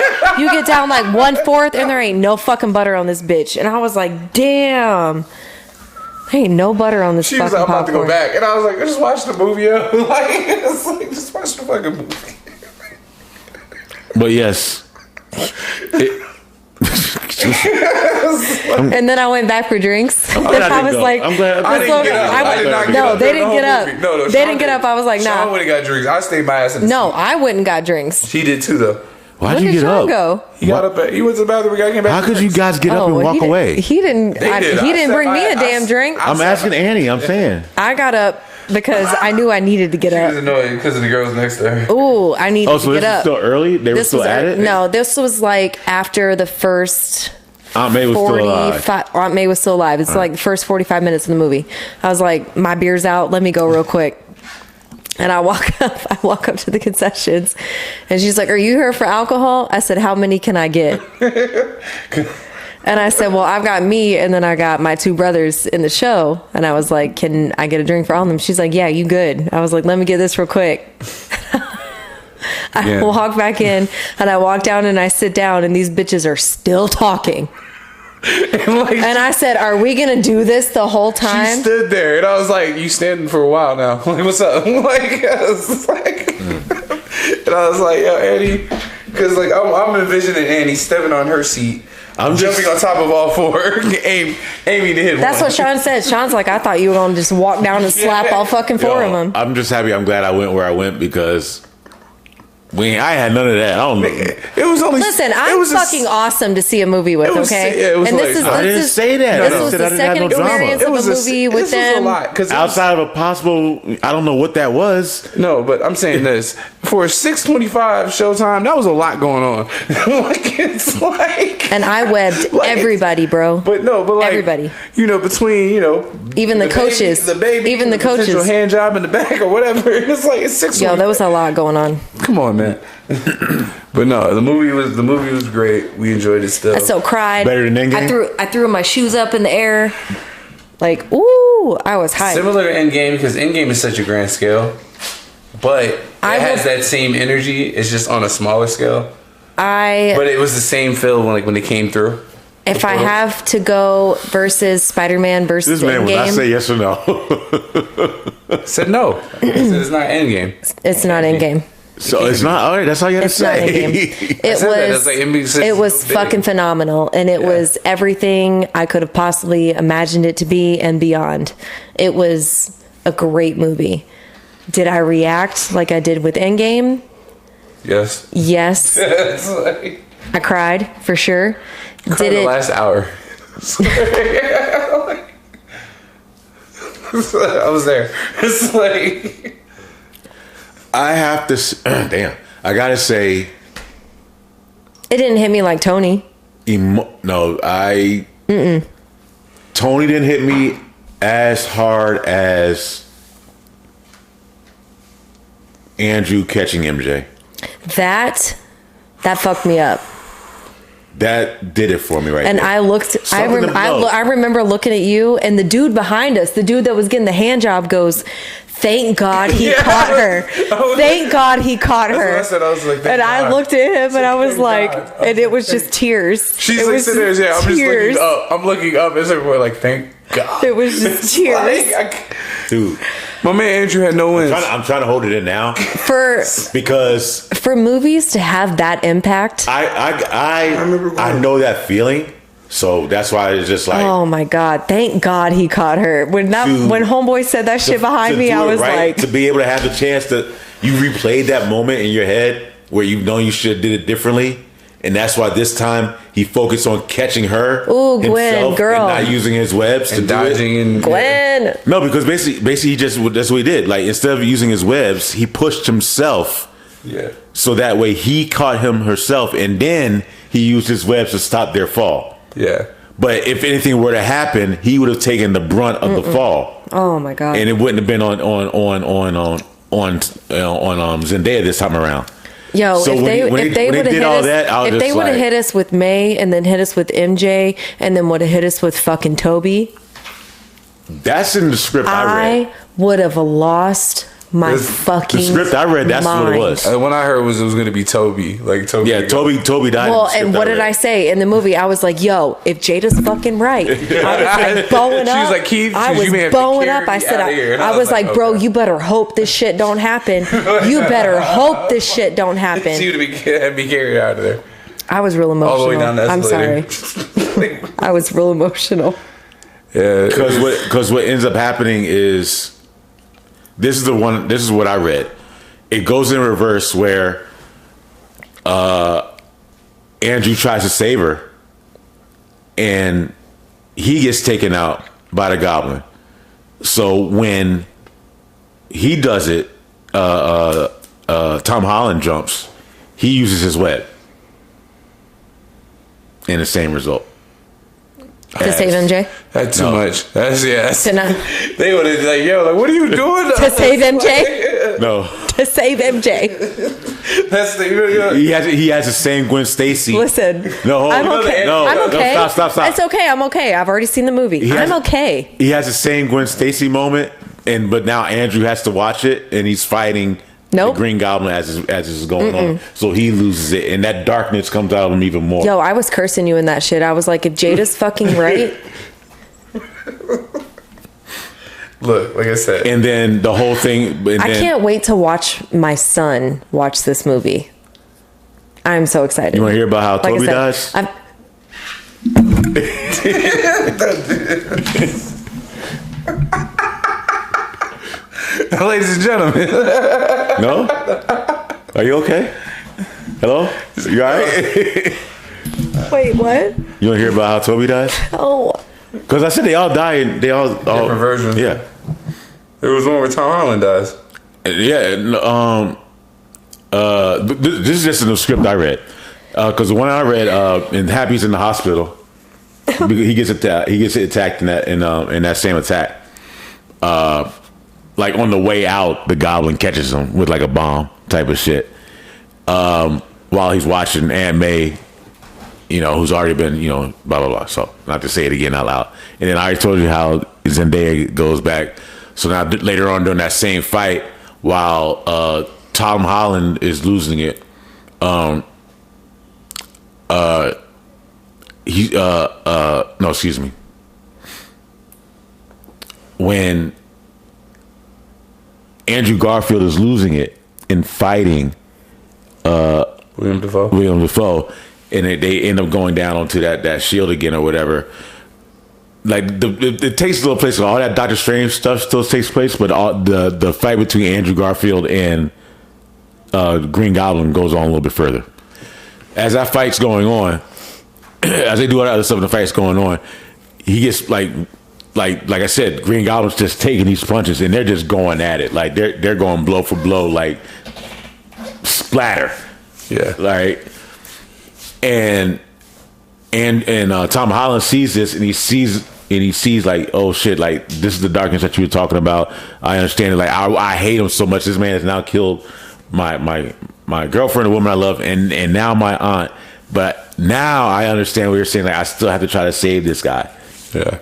1/4, and there ain't no fucking butter on this bitch. And I was like, damn. There ain't no butter on this fucking popcorn. She was like, I'm about to go back. And I was like, just watch the movie, yo. Just watch the fucking movie. But yes. And then I went back for drinks. I'm glad I didn't get up. I did not get up. They didn't get up. No, they didn't get up. I was like, nah. Sean went and got drinks. I stayed my ass in the seat. I went and got drinks. She did too, though. Why'd you get Sean up? Go? He got up. He went to the bathroom. We came back. How could you guys get up and walk away? He didn't. He didn't bring me a damn drink. I'm asking Annie. I'm saying. I got up because I knew I needed to get up. She was annoyed because of the girls next to her. Ooh, I needed to get up. Oh, so this was still early? They were still at it? No, this was like after the first. Aunt May was still alive. Aunt May was still alive. It's like the first 45 minutes of the movie. I was like, my beer's out. Let me go real quick. And I walk up to the concessions, and she's like, "Are you here for alcohol?" I said, "How many can I get?" And I said, "Well, I've got me, and then I got my two brothers in the show." And I was like, "Can I get a drink for all of them?" She's like, "Yeah, you good." I was like, "Let me get this real quick." I walk back in, and I walk down, and I sit down, and these bitches are still talking. And I said, "Are we gonna do this the whole time?" She stood there, and I was like, "You standing for a while now? Like, what's up?" Like, I was like, and I was like, "Yo, Annie," because like I'm envisioning Annie stepping on her seat. I'm jumping on top of all four, aiming to hit. That's what Sean said. Sean's like, "I thought you were gonna just walk down and slap all fucking four of them." I'm just happy. I'm glad I went where I went because. I had none of that. I don't know. It was only. Listen, I'm fucking awesome to see a movie with. Okay, and I didn't say that. This was the second experience of a movie with them. Outside of a possible, I don't know what that was. No, but I'm saying this for a 6:25 showtime. That was a lot going on. It's like, and I webbed everybody, bro. But everybody. Between even the coaches, even the coaches, potential hand job in the back or whatever. It's like it's 6. Yo, there was a lot going on. Come on, man. But no, the movie was great. We enjoyed it still. I still cried. Better than Endgame? I threw my shoes up in the air. Like, ooh, I was hyped. Similar to Endgame because Endgame is such a grand scale. But it has that same energy. It's just on a smaller scale. But it was the same feel when they came through. If I have to go versus Spider-Man versus Endgame. This man will not say yes or no. Said no. I said it's not Endgame. It's not Endgame. So it's not all right. That's all you have to say. It was fucking phenomenal, and it was everything I could have possibly imagined it to be and beyond. It was a great movie. Did I react like I did with Endgame? Yes. Yes. I cried for sure. Did it the last hour? I was there. It's like. I have to. Damn. I gotta say. It didn't hit me like Tony. No, I. Tony didn't hit me as hard as Andrew catching MJ. That fucked me up. That did it for me and there. I looked. I remember looking at you, and the dude behind us, the dude that was getting the hand job, goes, "Thank God he caught her. Thank God he caught her." That's what I said. I was like, and I looked at him, and I was like, and it was just tears. She's like sitting there, yeah. I'm just looking up. I'm looking up, and everywhere like, thank God. It was just tears, dude. My man Andrew had no wins. I'm trying to hold it in now because for movies to have that impact, I know that feeling. So that's why it's just like, oh my God, thank God he caught her. When homeboy said that shit behind me, I was like, to be able to have the chance to, you replayed that moment in your head where you know you should have did it differently. And that's why this time he focused on catching her. Ooh, Gwen, girl. And not using his webs and to dodging do it. and Gwen. No, because basically that's what he did. Like, instead of using his webs, he pushed himself. Yeah. So that way he caught him herself, and then he used his webs to stop their fall. Yeah. But if anything were to happen, he would have taken the brunt of the fall. Oh my God. And it wouldn't have been on Zendaya this time around. Yo, so if they would have hit us with May and then hit us with MJ and then would have hit us with fucking Toby, that's in the script I read. Would have lost my fucking the script I read. That's mind. What it was. When I heard it was going to be Toby, like Toby. Yeah, Toby died. Well, and what did I say in the movie? I was like, "Yo, if Jada's fucking right," I was like bowing up. She was like, "Keith, I was bowing up. I said, I was like, bro, you better hope this shit don't happen. You better hope this shit don't happen." She would be carried out of there. I was real emotional. All the way down the escalator. I'm sorry. I was real emotional. Yeah, because what ends up happening is. This is what I read. It goes in reverse where Andrew tries to save her and he gets taken out by the goblin. So when he does it, Tom Holland jumps, he uses his web. And the same result. To save MJ? That's too much. That's They would have like, yo, like, what are you doing? To save MJ? No. To save MJ. That's the he has the same Gwen Stacy. Listen. No, I'm okay. No, I'm okay. No, stop. It's okay. I'm okay. I've already seen the movie. I'm okay. He has the same Gwen Stacy moment, but now Andrew has to watch it, and he's fighting the Green Goblin as this is going on. So he loses it, and that darkness comes out of him even more. Yo, I was cursing you in that shit. I was like, if Jada's fucking right. Look, like I said. And then the whole thing. I can't wait to watch my son watch this movie. I'm so excited. You want to hear about how Toby dies? Ladies and gentlemen. No? Are you okay? Hello? You all right? Wait, what? You want to hear about how Toby dies? Oh. Because I said they all die. They all different versions. Yeah. There was one where Tom Holland dies. Yeah. This is just in the script I read. Because the one I read, and Happy's in the hospital. He gets attacked. He gets attacked in that same attack. Like on the way out, the goblin catches him with like a bomb type of shit. While he's watching Aunt May, who's already been, blah, blah, blah. So not to say it again out loud. And then I already told you how Zendaya goes back. So now later on during that same fight, while Tom Holland is losing it, excuse me. When Andrew Garfield is losing it in fighting William Dafoe, and they end up going down onto that shield again or whatever. Like it takes a little place. All that Doctor Strange stuff still takes place, but the fight between Andrew Garfield and Green Goblin goes on a little bit further. As that fight's going on, as they do all that other stuff, and the fight's going on, he gets like I said, Green Goblin's just taking these punches, and they're just going at it. Like they're going blow for blow, like splatter. Yeah. Like, and Tom Holland sees this, and he sees like, oh shit, like this is the darkness that you were talking about. I understand it. Like I hate him so much. This man has now killed my girlfriend, the woman I love, and now my aunt. But now I understand what you're saying. Like, I still have to try to save this guy. Yeah.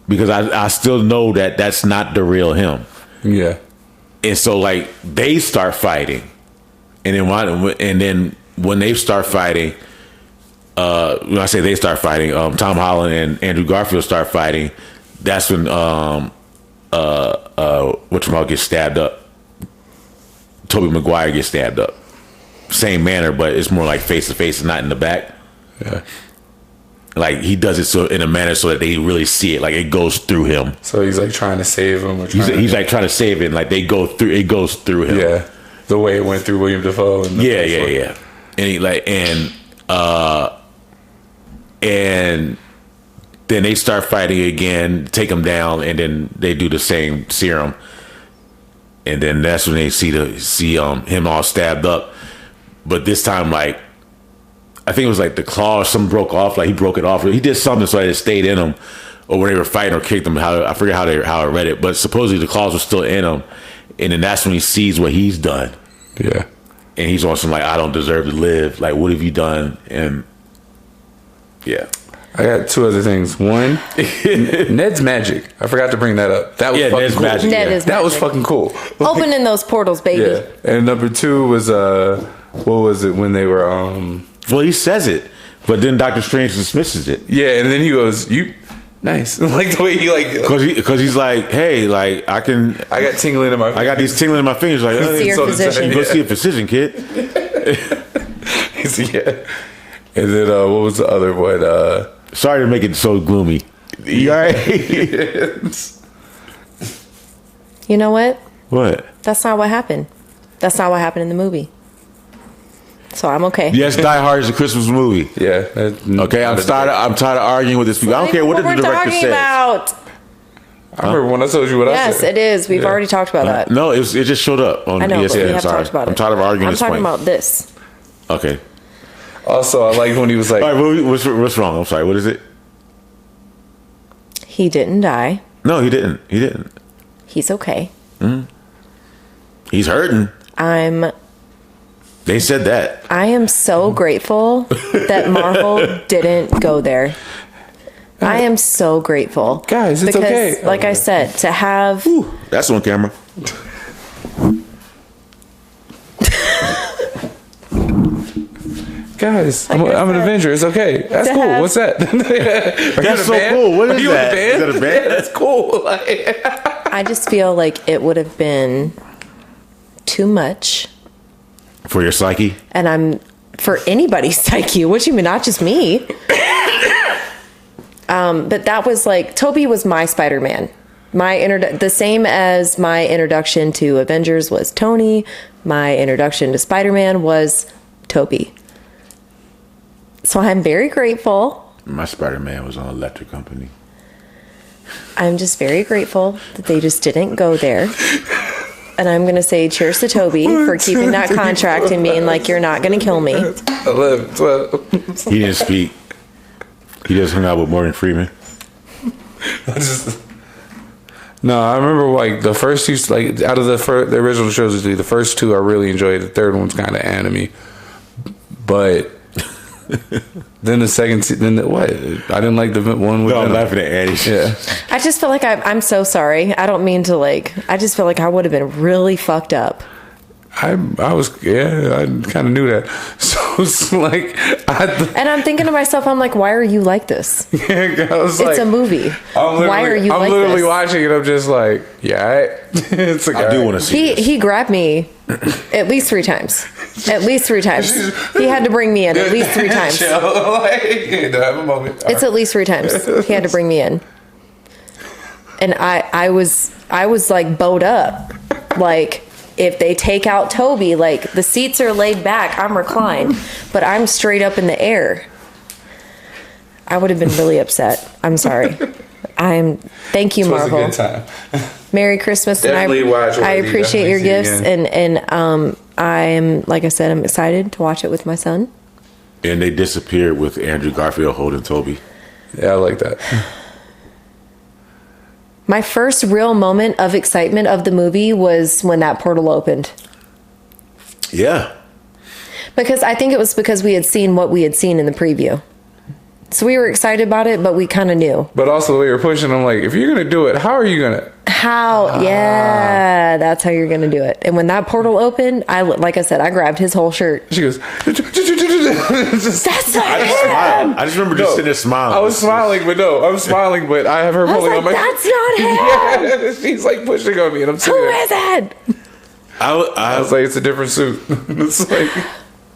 Because I still know that that's not the real him. Yeah. And so, like, they start fighting. And then when they start fighting, when I say they start fighting, Tom Holland and Andrew Garfield start fighting. That's when whatchamacallit gets stabbed up. Tobey Maguire gets stabbed up. Same manner, but it's more like face to face and not in the back. Yeah. Like, he does it so in a manner so that they really see it. Like, it goes through him. So he's like trying to save him. He's like trying to save it. And like, it goes through him. Yeah. The way it went through William Dafoe. And Yeah. And he and then they start fighting again, take him down, and then they do the same serum. And then that's when they see him all stabbed up. But this time, like, I think it was like the claw or something broke off. Like, he broke it off. He did something so that it stayed in him, or when they were fighting or kicked him. I forget how I read it, but supposedly the claws were still in him. And then that's when he sees what he's done. Yeah. And he's on some like, I don't deserve to live. Like, what have you done? And yeah. I got two other things. One, Ned's magic. I forgot to bring that up. That was fucking Ned's cool. magic. Ned is That was magic. fucking cool. Opening those portals, baby. Yeah. And number two was what was it when they were Well, he says it, but then Doctor Strange dismisses it. yeah, and then he goes, "You nice." Like the way he like Because he's like, hey, like, I got tingling in my got these tingling in my fingers. Like, See your So physician. go see a physician, kid. yeah. And then what was the other one? Sorry to make it so gloomy. You all right? You know what? What? That's not what happened. That's not what happened in the movie. So I'm okay. Yes, Die Hard is a Christmas movie. Yeah. Okay, I'm tired of arguing with this people. I don't care what the we're director talking says. about. I remember when I told you what I Yes, said. it is. We've already talked about that. No, it just showed up on I know, but ESPN. we have Sorry. talked about it. I'm tired of arguing I'm this talking point. about this. Okay. Also, I like when he was like, All right, what's wrong? I'm sorry. What is it? He didn't die. No, he didn't. He didn't. He's okay. He's hurting. They said that. I am so grateful that Marvel didn't go there. I am so grateful. Guys, it's because, okay. like I said, to have That's on camera. guys, I'm an Avenger. It's okay. That's To cool. have- What's that? That's so cool. What is Are you that? in the band? Is that a band? Yeah, that's cool. Like, I just feel like it would have been too much. For your psyche? And I'm for anybody's psyche, what you mean, not just me. But that was like Toby was my Spider-Man. The same as my introduction to Avengers was Tony. My introduction to Spider-Man was Toby. So I'm very grateful. My Spider-Man was on Electric Company. I'm just very grateful that they just didn't go there. And I'm going to say cheers to Toby for keeping that contract and being like, you're not going to kill me. 11, 12. He didn't speak. He just hung out with Morgan Freeman. No, I remember like the first two, like out of the original trilogy, the first two I really enjoyed. The third one's kind of anime, but then the second, what? I didn't like the one with. No, I'm laughing at Annie. Yeah, I just feel like I'm so sorry. I don't mean to I just feel like I would have been really fucked up. I was, I kind of knew that. So it's like, And I'm thinking to myself, I'm like, why are you like this? I was It's a movie. Why are you I'm like literally this? watching it. I'm just like, yeah, it's like, I do want to see this. He grabbed me at least 3 times. At least 3 times. He had to bring me in at least 3 times. Chill. Like, have a moment. It's at least 3 times. He had to bring me in. And I was like bowed up. Like, if they take out Toby, like the seats are laid back, I'm reclined, but I'm straight up in the air. I would have been really upset. I'm sorry. Thank you, It was a Marvel. good time. Merry Christmas. Definitely watch and I it. appreciate your Definitely gifts see it and I'm like I said, I'm excited to watch it with my son. And they disappeared with Andrew Garfield holding Toby. Yeah, I like that. My first real moment of excitement of the movie was when that portal opened. Yeah. Because I think it was because we had seen what we had seen in the preview. So we were excited about it, but we kind of knew. But also the way you're pushing, I'm like, if you're gonna do it, how are you gonna? How? Yeah, that's how you're gonna do it. And when that portal opened, like I said, I grabbed his whole shirt. She goes. That's not I just remember just sitting there smiling. I was smiling, but I have her I was pulling like, on my. that's not him. Yeah, she's like pushing on me, and I'm sitting Who there. is it? I was like, it's a different suit. It's like,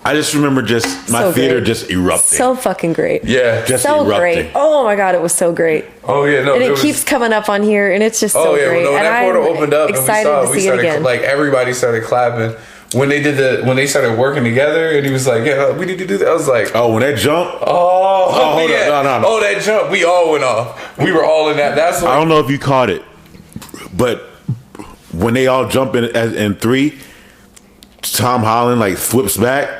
I just remember just my So theater great. just erupting. So fucking great. yeah. Just So erupting. great. Oh my God, it was so great. Oh yeah, no. And it was, keeps coming up on here, and it's just so Oh yeah, great. when and that portal I'm opened up excited and to we see it started again. like everybody started clapping when they started working together, and he was like, yeah, we need to do that. I was like, Oh, when that jump, hold on. No. Oh, that jump, we all went off. We were all in that. That's I what. don't know if you caught it, but when they all jump in 3, Tom Holland like flips back,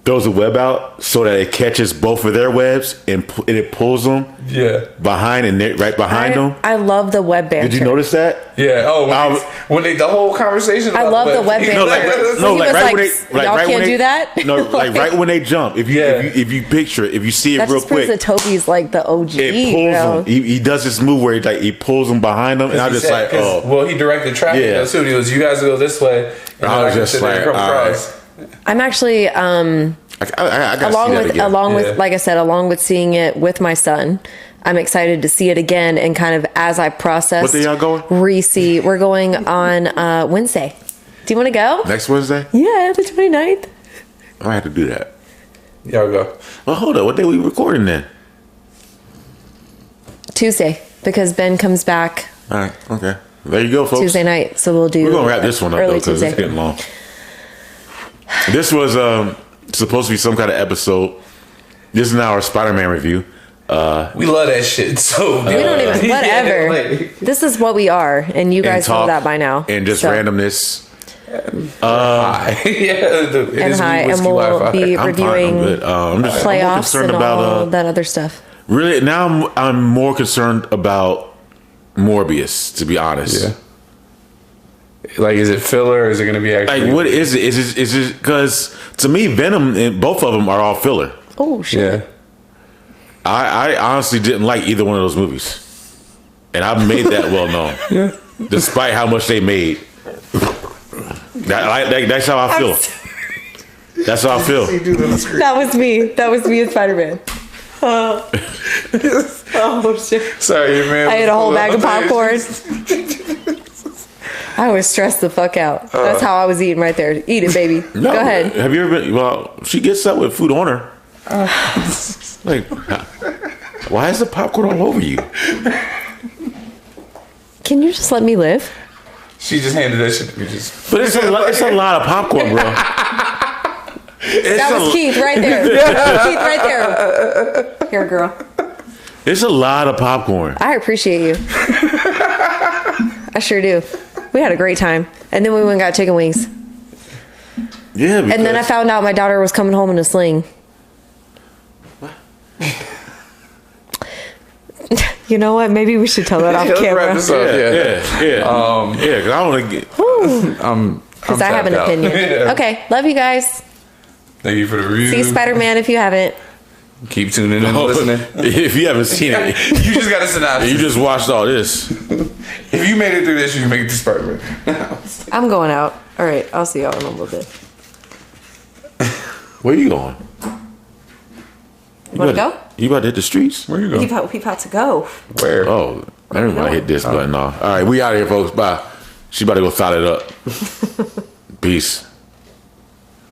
throws a web out so that it catches both of their webs and it pulls them Yeah. behind and right behind them. I love the web banter. Did you notice that? Yeah. Oh, when they the whole conversation. I about love the web banter. No, like, So he was right when like, they, like y'all right can't when they, do that? No, like right when they jump. If you Yeah. if you picture it, if you see it That real just proves quick, that Toby's like the OG. it pulls bro. them. He does this move where he pulls them behind them, and I'm just like, oh. Well, he directed traffic. Yeah. Too. He goes, you guys go this way. And I was can just sit there and like, come all across. I'm actually I gotta along see that with again. along Yeah. with like I said, along with seeing it with my son. I'm excited to see it again and kind of as I process. What day y'all going? Re-see. We're going on Wednesday. Do you want to go? Next Wednesday, Yeah, the 29th. I might have to do that. Y'all go. Well, hold up. What day we recording then? Tuesday, because Ben comes back All right. Okay. There you go, folks. Tuesday night. So we'll do. We're gonna wrap this one up though early because it's Tuesday. getting long. This was supposed to be some kind of episode. This is now our Spider-Man review. We love that shit. So We don't even whatever. Yeah, like, This is what we are, and you guys know talk that by now. And just So- randomness. hi. It And is hi, Whiskey and we'll Wi-Fi. be I'm reviewing fine. I'm good. I'm more playoffs concerned and about all that other stuff. really now. I'm more concerned about Morbius, to be honest. Yeah. Like, is it filler or is it going to be actually? Like, what is it? Is it because to me, Venom and both of them are all filler. Oh shit! Yeah. I honestly didn't like either one of those movies, and I've made that well known. Yeah. Despite how much they made, that's how I feel. That's how I feel. That was me. That was me as Spider-Man. Oh shit! Sorry, man. I had a whole bag of popcorn. I was stressed the fuck out. That's how I was eating right there. Eat it, baby. No, Go ahead. Have you ever been? Well, she gets up with food on her. Like, why is the popcorn all over you? Can you just let me live? She just handed that shit to me. But it's a lot of popcorn, bro. That was Keith right there. Keith right there. Here, girl. It's a lot of popcorn. I appreciate you. I sure do. We had a great time. And then we went and got chicken wings. Yeah, And then I found out my daughter was coming home in a sling. You know what? Maybe we should tell that off Let's wrap camera. this up. Yeah. yeah. Because I want to get. Because I have an tapped out. opinion. Yeah. Okay. Love you guys. Thank you for the review. See Spider-Man if you haven't. Keep tuning in and listening. If you haven't seen it, You just got a synopsis. you just watched all this. If you made it through this, you can make it to Spider-Man. I'm going out. All right. I'll see y'all in a little bit. Where you going? Want to go? You about to hit the streets? Where you going? We about to go. Where? Oh, everybody hit this button off. All right, we out of here, folks. Bye. She about to go file it up. Peace.